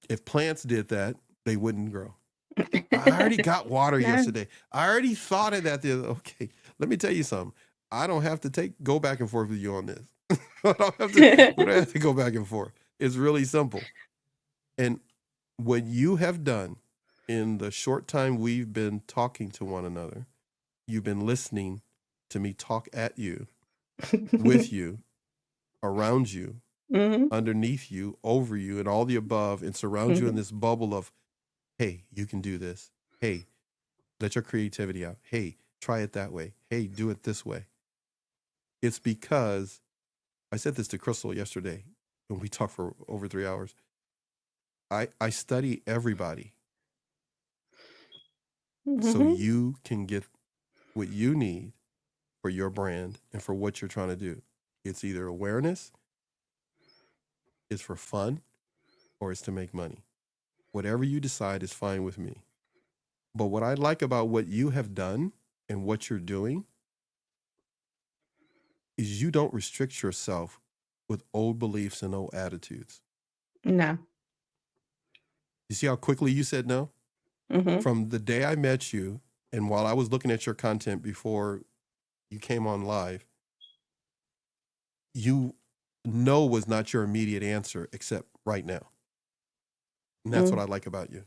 Speaker 1: If plants did that, they wouldn't grow. I already got water yesterday. I already thought of that. Okay, let me tell you something. I don't have to go back and forth with you on this. We don't have to go back and forth. It's really simple. And what you have done in the short time we've been talking to one another, you've been listening to me talk at you, with you, around you, underneath you, over you, and all the above, and surround you in this bubble of, hey, you can do this. Hey, let your creativity out. Hey, try it that way. Hey, do it this way. It's because I said this to Crystal yesterday when we talked for over 3 hours. I study everybody so you can get what you need for your brand and for what you're trying to do. It's either awareness, it's for fun, or it's to make money. Whatever you decide is fine with me. But what I like about what you have done and what you're doing is you don't restrict yourself with old beliefs and old attitudes.
Speaker 2: No.
Speaker 1: You see how quickly you said no? From the day I met you, and while I was looking at your content before you came on live, you no was not your immediate answer except right now. And that's what I like about you.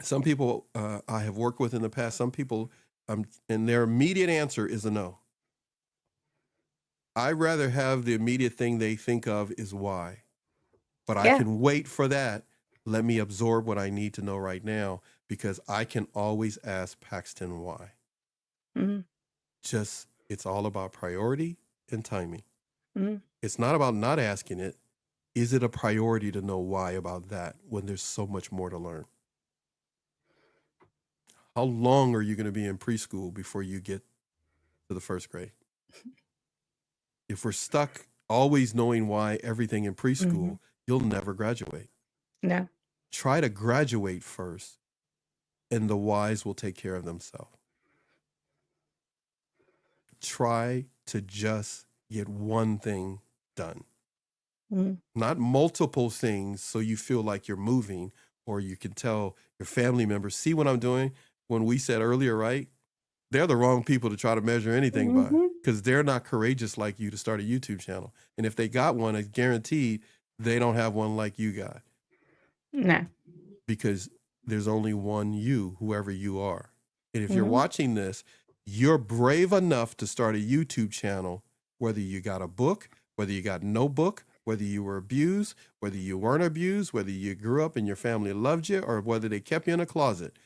Speaker 1: Some people I have worked with in the past, some people, and their immediate answer is a no. I'd rather have the immediate thing they think of is why. But I can wait for that. Let me absorb what I need to know right now, because I can always ask Paxton why. Just, it's all about priority and timing. It's not about not asking it. Is it a priority to know why about that when there's so much more to learn? How long are you going to be in preschool before you get to the first grade? If we're stuck always knowing why everything in preschool, you'll never graduate.
Speaker 2: No.
Speaker 1: Try to graduate first, and the whys will take care of themselves. Try to just get one thing done. Not multiple things so you feel like you're moving, or you can tell your family members, see what I'm doing? When we said earlier, right? They're the wrong people to try to measure anything by, because they're not courageous like you to start a YouTube channel. And if they got one, it's guaranteed they don't have one like you got.
Speaker 2: No.
Speaker 1: Because there's only one you, whoever you are. And if you're watching this, you're brave enough to start a YouTube channel, whether you got a book, whether you got no book, whether you were abused, whether you weren't abused, whether you grew up and your family loved you, or whether they kept you in a closet.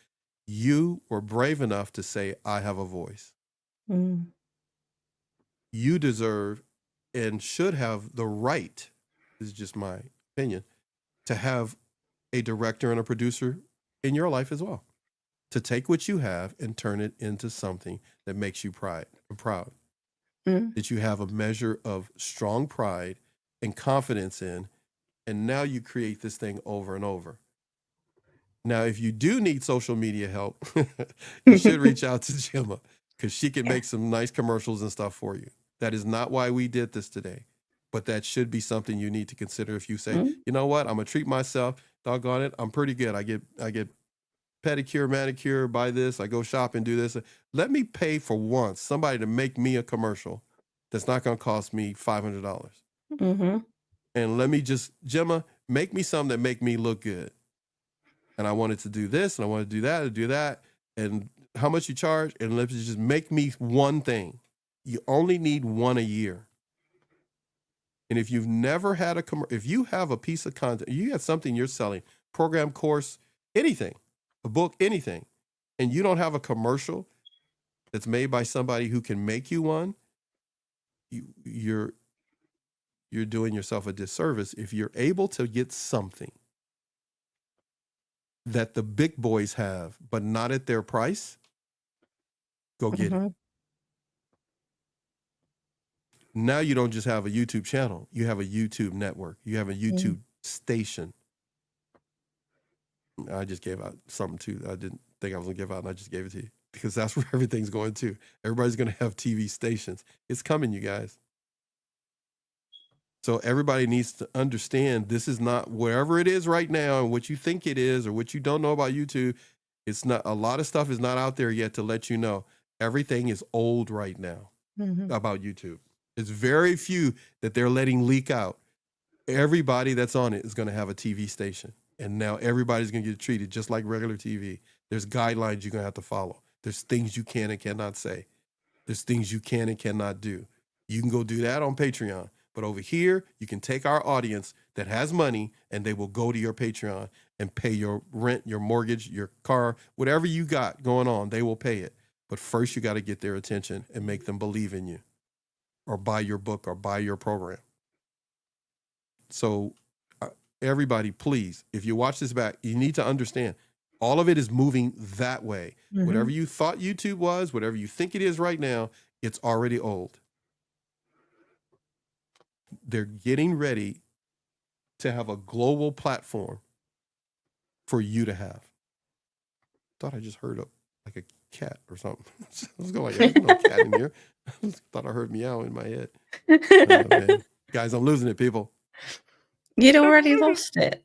Speaker 1: You were brave enough to say, I have a voice. You deserve and should have the right, this is just my opinion, to have a director and a producer in your life as well. To take what you have and turn it into something that makes you proud. That you have a measure of strong pride and confidence in, and now you create this thing over and over. Now, if you do need social media help, you should reach out to Gemma, because she can make some nice commercials and stuff for you. That is not why we did this today, but that should be something you need to consider if you say, you know what, I'm gonna treat myself, doggone it, I'm pretty good. I get pedicure, manicure, buy this, I go shop and do this. Let me pay for once somebody to make me a commercial that's not gonna cost me $500. And let me just, Gemma, make me something that make me look good. And I wanted to do this, and I want to do that, and do that, and how much you charge, and let's just make me one thing. You only need one a year. And if you've never had if you have a piece of content, you have something you're selling, program, course, anything, a book, anything, and you don't have a commercial that's made by somebody who can make you one, you're doing yourself a disservice. If you're able to get something that the big boys have, but not at their price, go get it. Now you don't just have a YouTube channel, you have a YouTube network, you have a YouTube station. I just gave out something too. I didn't think I was gonna give out, and I just gave it to you because that's where everything's going to. Everybody's gonna have TV stations. It's coming, you guys. So everybody needs to understand this is not wherever it is right now and what you think it is or what you don't know about YouTube. It's not, a lot of stuff is not out there yet to let you know. everything is old right now about YouTube. It's very few that they're letting leak out. Everybody that's on it is going to have a TV station. And now everybody's going to get treated just like regular TV. There's guidelines you're going to have to follow. There's things you can and cannot say. There's things you can and cannot do. You can go do that on Patreon. But over here, you can take our audience that has money and they will go to your Patreon and pay your rent, your mortgage, your car, whatever you got going on, they will pay it. But first, you got to get their attention and make them believe in you or buy your book or buy your program. So everybody, please, if you watch this back, you need to understand all of it is moving that way. Whatever you thought YouTube was, whatever you think it is right now, it's already old. They're getting ready to have a global platform for you to have. Thought I just heard like a cat or something. I was going like, there's no cat in here. Thought I heard meow in my head. Man. Guys, I'm losing it, people.
Speaker 2: You'd already lost it.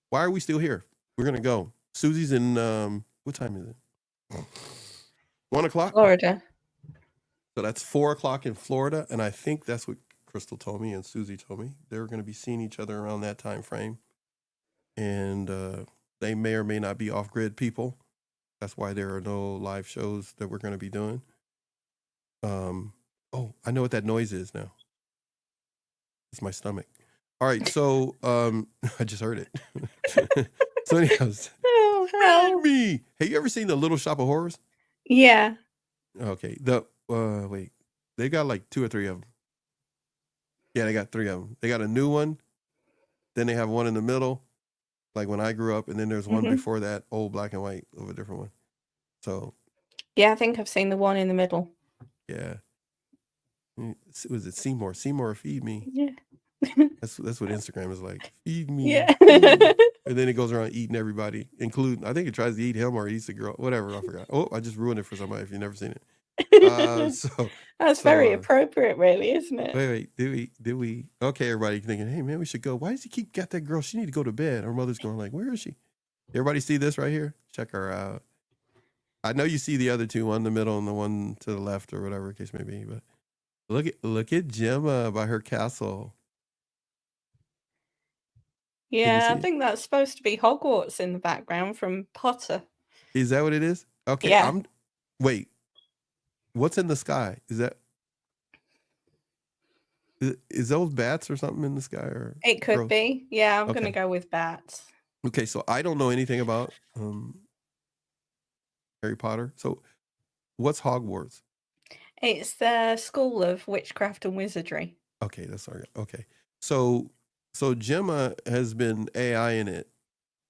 Speaker 1: Why are we still here? We're going to go. Susie's in, what time is it? 1 o'clock?
Speaker 2: Florida.
Speaker 1: So that's 4 o'clock in Florida. And I think that's what Crystal told me and Susie told me. They're going to be seeing each other around that time frame. And they may or may not be off-grid people. That's why there are no live shows that we're going to be doing. Oh, I know what that noise is now. It's my stomach. All right, so I just heard it. So anyways, feed me. Have you ever seen The Little Shop of Horrors?
Speaker 2: Yeah.
Speaker 1: Okay. Wait. They got like 2 or 3 of them. Yeah, they got 3 of them. They got a new one. Then they have one in the middle, like when I grew up, and then there's one before that, old black and white of a different one. So.
Speaker 2: Yeah, I think I've seen the one in the middle.
Speaker 1: Yeah. Was it Seymour? Seymour, feed me.
Speaker 2: Yeah.
Speaker 1: That's what Instagram is like. Feed me.
Speaker 2: Yeah.
Speaker 1: Feed me. And then it goes around eating everybody, including, I think it tries to eat him or eats the girl, whatever. I forgot. Oh, I just ruined it for somebody if you've never seen it.
Speaker 2: That's very appropriate, really, isn't it?
Speaker 1: Wait. Did we? Okay, everybody thinking, hey, man, we should go. Why does he keep got that girl? She need to go to bed. Her mother's going like, where is she? Everybody see this right here? Check her out. I know you see the other 2, one in the middle and the one to the left or whatever the case may be, but look at Gemma by her castle.
Speaker 2: Yeah, I think that's supposed to be Hogwarts in the background from Potter.
Speaker 1: Is that what it is? Okay.
Speaker 2: Yeah.
Speaker 1: Wait. What's in the sky? Is those bats or something in the sky? Or
Speaker 2: it could be. Yeah, I'm going to go with bats.
Speaker 1: Okay, so I don't know anything about Harry Potter. So what's Hogwarts?
Speaker 2: It's the School of Witchcraft and Wizardry.
Speaker 1: Okay, that's all right. Okay. So Gemma has been AI in it.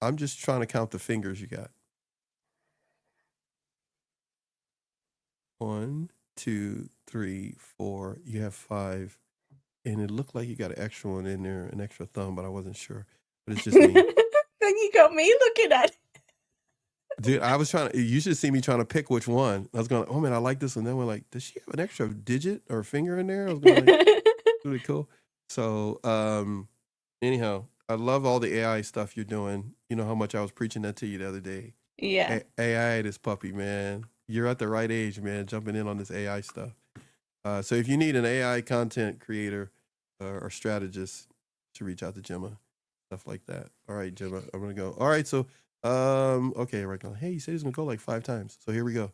Speaker 1: I'm just trying to count the fingers you got. 1, 2, 3, 4. You have 5. And it looked like you got an extra one in there, an extra thumb, but I wasn't sure. But it's just me.
Speaker 2: Then you got me looking at it.
Speaker 1: Dude, I was you should see me trying to pick which one. I was going, oh man, I like this one. Then we're like, does she have an extra digit or finger in there? I was going like, really cool. So anyhow, I love all the AI stuff you're doing. You know how much I was preaching that to you the other day.
Speaker 2: Yeah.
Speaker 1: AI, this puppy, man. You're at the right age, man, jumping in on this AI stuff. So if you need an AI content creator or strategist, to reach out to Gemma, stuff like that. All right, Gemma, I'm going to go. All right, so, okay, right now. Hey, you said he's going to go like 5 times. So here we go.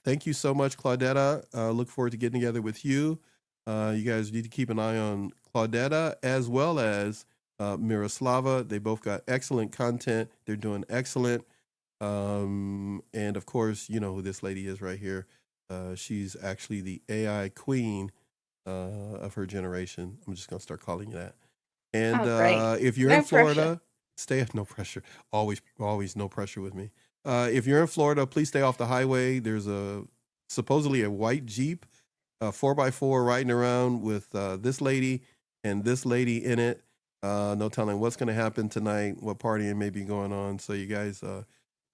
Speaker 1: Thank you so much, Claudetta. Look forward to getting together with you. You guys need to keep an eye on Claudetta as well as Miroslava. They both got excellent content. They're doing excellent. And of course, you know who this lady is right here. She's actually the AI queen of her generation. I'm just gonna start calling you that. And if you're in Florida, no pressure. Always no pressure with me. If you're in Florida, please stay off the highway. There's supposedly a white Jeep, 4x4 riding around with this lady and this lady in it. No telling what's gonna happen tonight, what partying may be going on. So you guys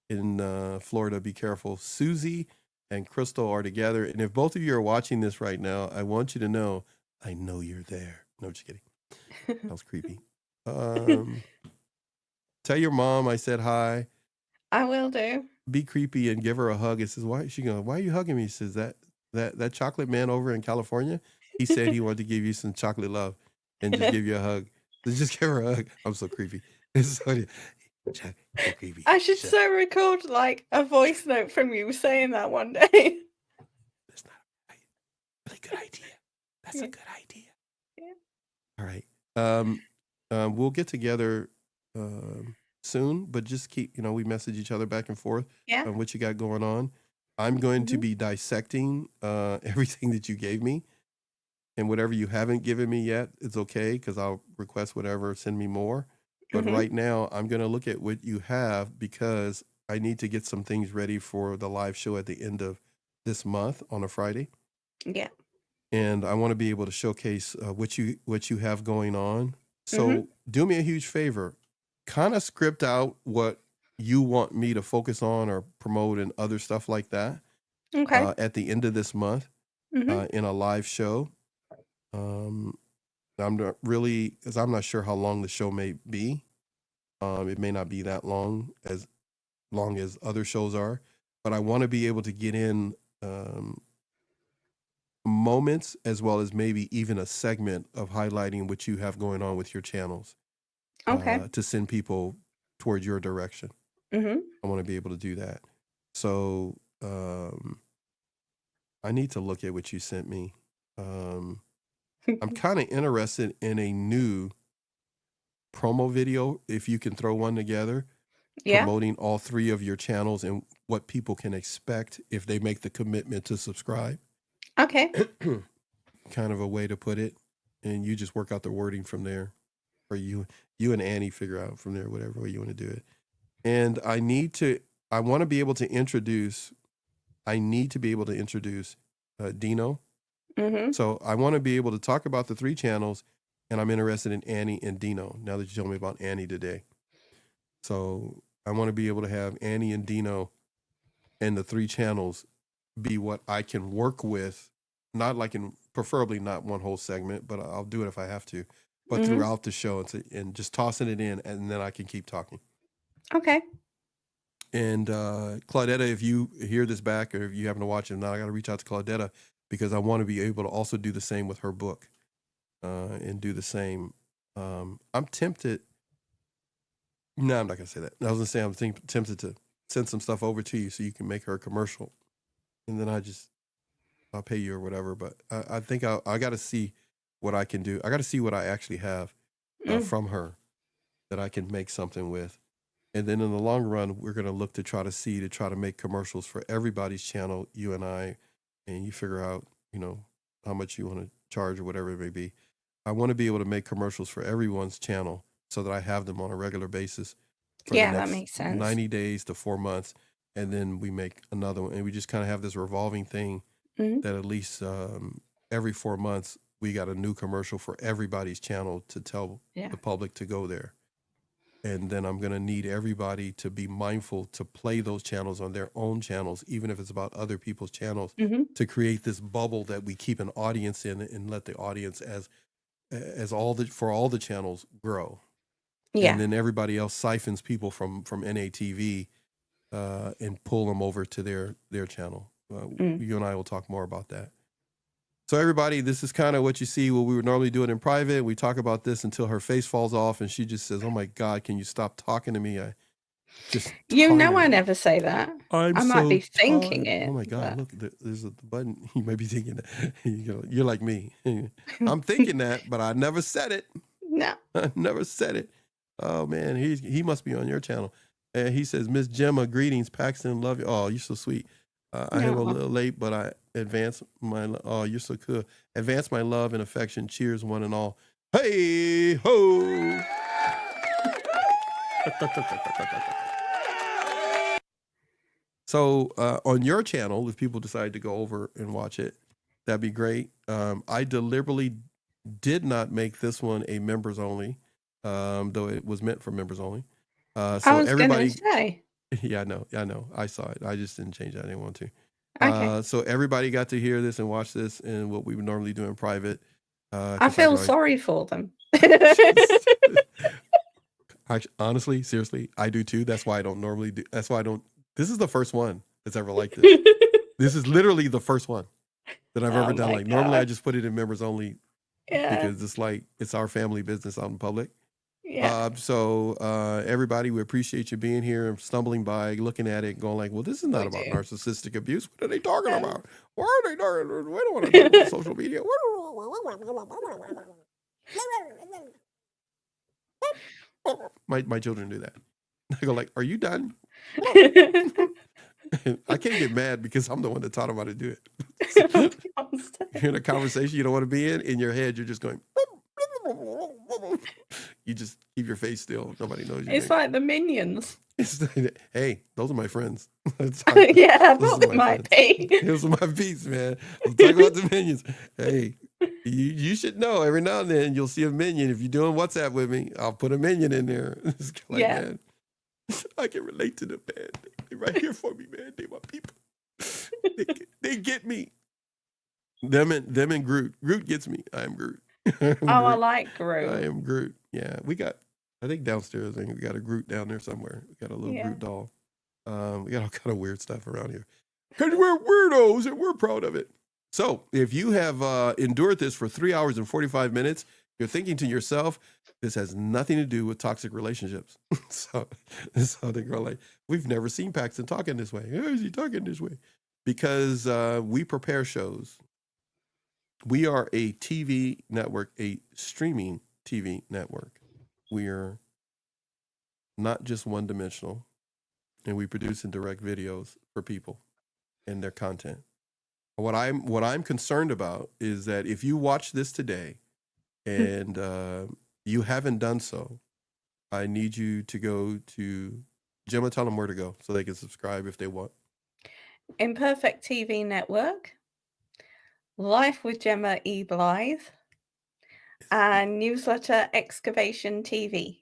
Speaker 1: in Florida, be careful. Susie and Crystal are together. And if both of you are watching this right now, I want you to know, I know you're there. No, just kidding. That was creepy. Tell your mom I said hi.
Speaker 2: I will do.
Speaker 1: be creepy and give her a hug and says, why are you hugging me? She says, that chocolate man over in California, he said he wanted to give you some chocolate love and just give you a hug. So just give her a hug. I'm so creepy. It's so creepy.
Speaker 2: I should so record like a voice note from you saying that one day.
Speaker 1: That's not a really good idea. That's a good idea.
Speaker 2: Yeah.
Speaker 1: All right. We'll get together soon, but just keep, we message each other back and forth on what you got going on. I'm going to be dissecting everything that you gave me, and whatever you haven't given me yet, it's okay, because I'll request whatever, send me more. But right now, I'm going to look at what you have, because I need to get some things ready for the live show at the end of this month on a Friday.
Speaker 2: Yeah.
Speaker 1: And I want to be able to showcase what you have going on. So do me a huge favor, kind of script out what you want me to focus on or promote and other stuff like that.
Speaker 2: Okay.
Speaker 1: At the end of this month, in a live show. I'm not really, because I'm not sure how long the show may be. It may not be that long as other shows are, but I want to be able to get in moments, as well as maybe even a segment of highlighting what you have going on with your channels.
Speaker 2: Okay.
Speaker 1: To send people towards your direction. I want to be able to do that. So I need to look at what you sent me. I'm kind of interested in a new promo video, if you can throw one together, promoting all three of your channels and what people can expect if they make the commitment to subscribe.
Speaker 2: Okay.
Speaker 1: Kind of a way to put it, and you just work out the wording from there, or you and Annie figure out from there whatever way you want to do it. And I want to be able to introduce Dino. So I want to be able to talk about the three channels, and I'm interested in Annie and Dino, now that you told me about Annie today. So I want to be able to have Annie and Dino and the three channels be what I can work with, preferably not one whole segment, but I'll do it if I have to, but throughout the show, and just tossing it in, and then I can keep talking.
Speaker 2: Okay.
Speaker 1: And Claudetta, if you hear this back, or if you happen to watch it, now I got to reach out to Claudetta, because I want to be able to also do the same with her book, and do the same. I'm tempted. No, I'm not gonna say that. I was gonna say I'm tempted to send some stuff over to you so you can make her a commercial, and then I'll pay you or whatever. But I think I got to see what I can do. I got to see what I actually have from her that I can make something with. And then in the long run, we're going to look to try to make commercials for everybody's channel, you and I, and you figure out, how much you want to charge or whatever it may be. I want to be able to make commercials for everyone's channel so that I have them on a regular basis for the next
Speaker 2: that makes sense.
Speaker 1: 90 days to 4 months. And then we make another one, and we just kind of have this revolving thing that at least every 4 months, we got a new commercial for everybody's channel to tell the public to go there. And then I'm going to need everybody to be mindful to play those channels on their own channels, even if it's about other people's channels, to create this bubble that we keep an audience in, and let the audience for all the channels grow. And then everybody else siphons people from NATV and pull them over to their channel. You and I will talk more about that. So everybody, this is kind of what you see. Well, we would normally do it in private. We talk about this until her face falls off, and she just says, "Oh my God, can you stop talking to me? I just
Speaker 2: I never say that. I might be thinking it.
Speaker 1: Oh my God, look, there's the button. You might be thinking that. You're like me. I'm thinking that, but I never said it.
Speaker 2: No,
Speaker 1: I never said it. Oh man, he must be on your channel. And he says, "Miss Gemma, greetings, Paxton, love you." Oh, you're so sweet. I am a little late, but I advance my. Oh, you're so cool. Advance my love and affection. Cheers, one and all. Hey ho! So on your channel, if people decide to go over and watch it, that'd be great. I deliberately did not make this one a members only, though it was meant for members only. So
Speaker 2: I was
Speaker 1: everybody.
Speaker 2: Gonna say.
Speaker 1: Yeah, I know. I saw it. I just didn't change it. I didn't want to.
Speaker 2: Okay.
Speaker 1: So everybody got to hear this and watch this, and what we would normally do in private.
Speaker 2: I feel sorry for them.
Speaker 1: Honestly, seriously, I do too. That's why I don't normally do. That's why I don't This is the first one that's ever like this. This is literally the first one that I've ever done. Like normally I just put it in members only because it's like it's our family business out in public.
Speaker 2: Yeah.
Speaker 1: So everybody, we appreciate you being here and stumbling by, looking at it, going like, well, this is not about narcissistic abuse. What are they talking about? Why are they talking? We don't want to talk about social media. My children do that. I go like, are you done? I can't get mad because I'm the one that taught them how to do it. You're in a conversation you don't want to be in your head, you're just going, you just keep your face still. Nobody knows you.
Speaker 2: It's like the Minions.
Speaker 1: Hey, those are my friends.
Speaker 2: Yeah, those are my
Speaker 1: peeps. Those are my peeps, man. I'm talking about the Minions. Hey, you should know every now and then you'll see a Minion. If you're doing WhatsApp with me, I'll put a Minion in there. Like, man, I can relate to them, man. They're right here for me, man. They're my people. They get me. Them and Groot. Groot gets me. I am Groot.
Speaker 2: I like Groot.
Speaker 1: I am Groot. Yeah, we got, I think downstairs, we got a Groot down there somewhere. We got a little Groot doll. We got all kind of weird stuff around here. Because we're weirdos and we're proud of it. So if you have endured this for 3 hours and 45 minutes, you're thinking to yourself, this has nothing to do with toxic relationships. So they go like, we've never seen Paxton talking this way. How is he talking this way? Because we prepare shows. We are a TV network, a streaming TV network. We are not just one-dimensional, and we produce and direct videos for people and their content. What I'm concerned about is that if you watch this today and you haven't done so, I need you to go to Gemma. Tell them where to go so they can subscribe if they want.
Speaker 2: Imperfect TV Network, Life with Gemma E. Blythe, and newsletter Excavation TV.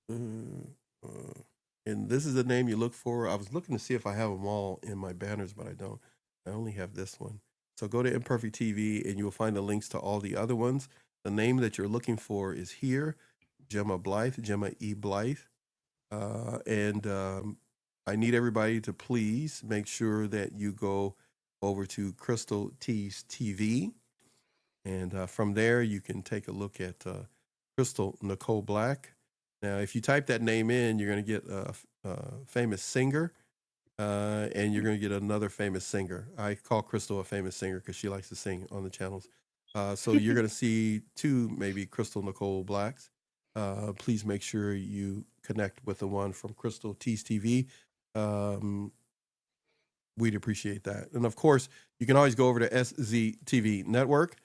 Speaker 1: And this is the name you look for. I was looking to see if I have them all in my banners, but I don't. I only have this one. So go to Imperfect TV and you will find the links to all the other ones. The name that you're looking for is here, Gemma Blythe, Gemma E. Blythe. I need everybody to please make sure that you go over to Crystal T's TV. And from there, you can take a look at Crystal Nicole Black. Now, if you type that name in, you're going to get a famous singer, and you're going to get another famous singer. I call Crystal a famous singer because she likes to sing on the channels. So you're going to see two, maybe Crystal Nicole Blacks. Please make sure you connect with the one from Crystal T's TV. We'd appreciate that. And of course, you can always go over to SZTV Network.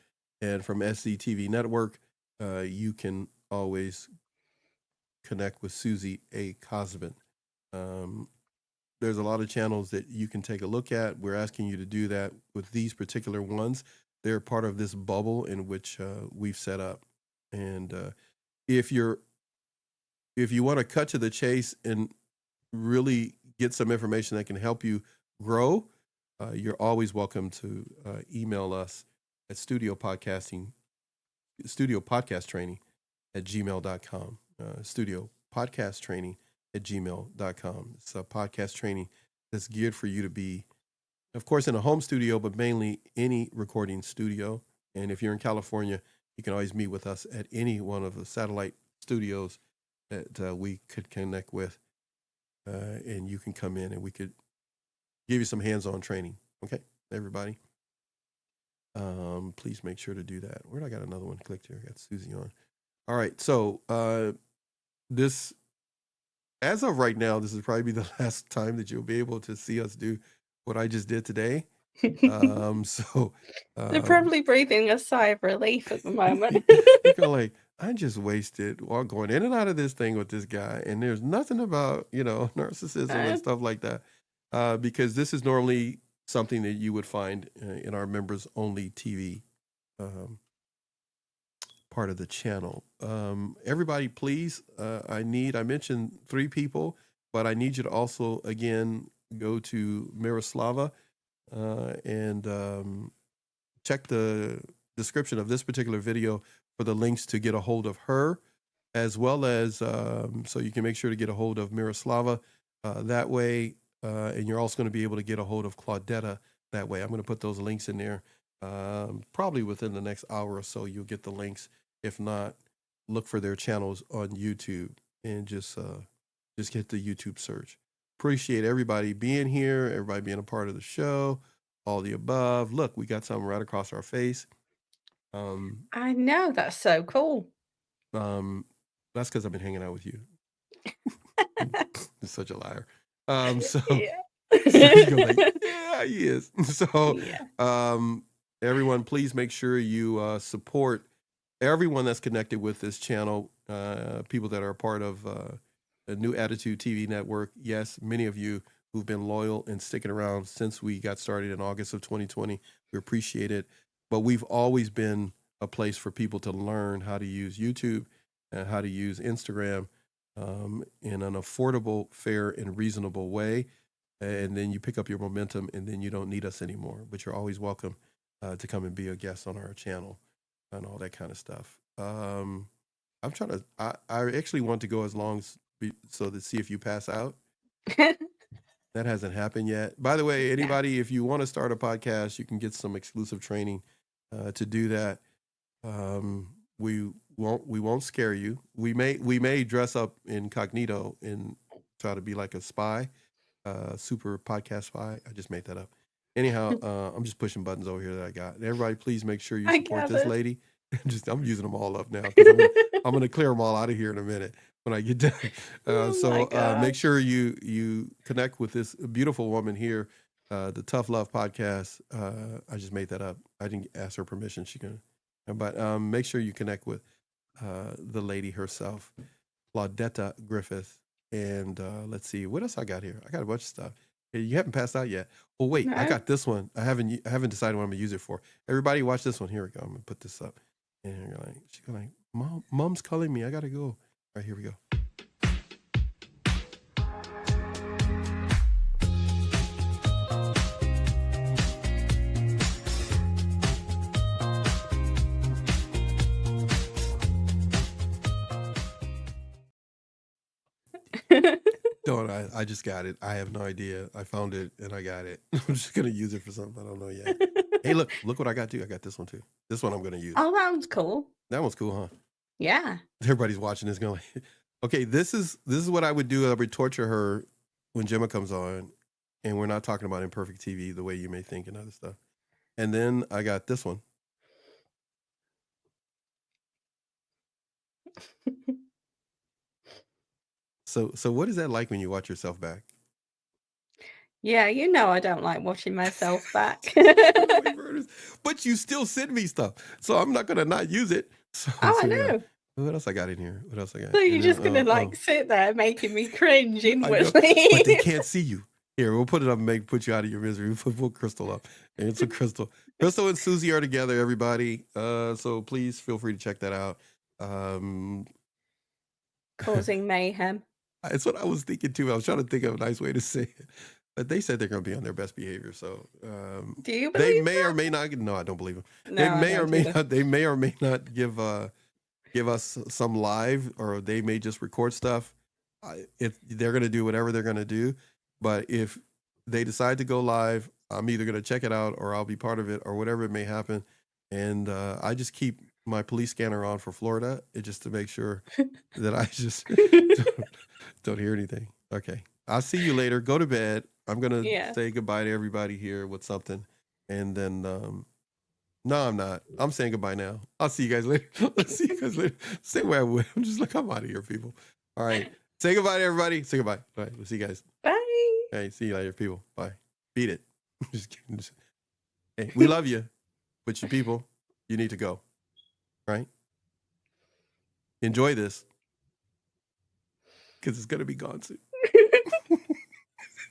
Speaker 1: And from SZTV Network, you can always connect with Susie A. Cosbin. There's a lot of channels that you can take a look at. We're asking you to do that with these particular ones. They're part of this bubble in which we've set up. And if you want to cut to the chase and really get some information that can help you grow, you're always welcome to email us at studiopodcasttraining@gmail.com. Studiopodcasttraining@gmail.com. It's a podcast training that's geared for you to be, of course, in a home studio, but mainly any recording studio. And if you're in California, you can always meet with us at any one of the satellite studios that we could connect with. And you can come in and we could give you some hands-on training. Okay, everybody? Please make sure to do that. Where did I got another one clicked here? I got Susie on. All right, so this, as of right now, this is probably the last time that you'll be able to see us do what I just did today.
Speaker 2: They're probably breathing a sigh of relief at the moment.
Speaker 1: They're like, I just wasted while going in and out of this thing with this guy, and there's nothing about, narcissism and stuff like that, because this is normally something that you would find in our members only TV part of the channel. Everybody, please, I mentioned 3 people, but I need you to also, again, go to Miroslava and check the description of this particular video for the links to get a hold of her, as well as so you can make sure to get a hold of Miroslava. That way And you're also going to be able to get a hold of Claudetta that way. I'm going to put those links in there. Probably within the next hour or so, you'll get the links. If not, look for their channels on YouTube and just hit the YouTube search. Appreciate everybody being here, everybody being a part of the show, all the above. Look, we got something right across our face.
Speaker 2: I know, that's so cool.
Speaker 1: That's because I've been hanging out with you. You're such a liar. So,
Speaker 2: Yeah.
Speaker 1: so you're like, yeah, he is. So,
Speaker 2: Yeah.
Speaker 1: everyone, please make sure you support everyone that's connected with this channel. People that are a part of the New Attitude TV network. Yes, many of you who've been loyal and sticking around since we got started in August of 2020. We appreciate it. But we've always been a place for people to learn how to use YouTube and how to use Instagram in an affordable, fair, and reasonable way. And then you pick up your momentum, and then you don't need us anymore. But you're always welcome to come and be a guest on our channel and all that kind of stuff. I'm trying to. I actually want to go as long as so to see if you pass out. That hasn't happened yet. By the way, anybody, if you want to start a podcast, you can get some exclusive training to do that. We won't scare you. We may dress up incognito and try to be like a spy, super podcast spy. I just made that up. Anyhow, I'm just pushing buttons over here that I got. And everybody, please make sure you support this lady. I'm using them all up now because I'm gonna clear them all out of here in a minute when I get done. Make sure you connect with this beautiful woman here, the Tough Love Podcast. I just made that up. I didn't ask her permission. She can, but make sure you connect with the lady herself, Claudetta Griffith. And let's see what else I got here. I got a bunch of stuff. Hey, you haven't passed out yet. Oh wait, I got this one. I haven't decided what I'm gonna use it for. Everybody, watch this one. Here we go. I'm gonna put this up. And you're like, she's like, Mom's calling me. I gotta go. All right, here we go. Don't I just got it. I have no idea. I found it and I got it. I'm just gonna use it for something. I don't know yet. Hey, look what I got too. I got this one too. This one I'm gonna use.
Speaker 2: Oh, that one's cool.
Speaker 1: That one's cool, huh?
Speaker 2: Yeah.
Speaker 1: Everybody's watching this going, okay, this is what I would do. I would torture her when Gemma comes on, and we're not talking about imperfect TV the way you may think and other stuff. And then I got this one. So what is that like when you watch yourself back?
Speaker 2: Yeah, you know I don't like watching myself back.
Speaker 1: But you still send me stuff, so I'm not gonna not use it. So,
Speaker 2: I know.
Speaker 1: What else I got in here? What else I got?
Speaker 2: So you're just gonna sit there making me cringe inwardly.
Speaker 1: But they can't see you. Here, we'll put it up and put you out of your misery. We'll put Crystal up. And it's a Crystal. Crystal and Susie are together, everybody. So please feel free to check that out.
Speaker 2: Causing mayhem.
Speaker 1: It's what I was thinking too. I was trying to think of a nice way to say it. But they said they're going to be on their best behavior. So
Speaker 2: do you believe
Speaker 1: they may
Speaker 2: that?
Speaker 1: or may not. No, I don't believe them.
Speaker 2: No,
Speaker 1: they may or may not. They may or may not give us some live, or they may just record stuff. If they're going to do whatever they're going to do, but if they decide to go live, I'm either going to check it out or I'll be part of it or whatever it may happen. And I just keep my police scanner on for Florida, just to make sure that I just don't hear anything. Okay. I'll see you later. Go to bed. I'm going to say goodbye to everybody here with something. And then, no, I'm not. I'm saying goodbye now. I'll see you guys later. Let's see you guys later. Same way I would. I'm just like, I'm out of here, people. All right. Say goodbye to everybody. Say goodbye. All right. We'll see you guys.
Speaker 2: Bye.
Speaker 1: Hey, see you later, people. Bye. Beat it. Just kidding. Hey, we love you. But you people, you need to go. Right? Enjoy this. Because it's going to be gone soon.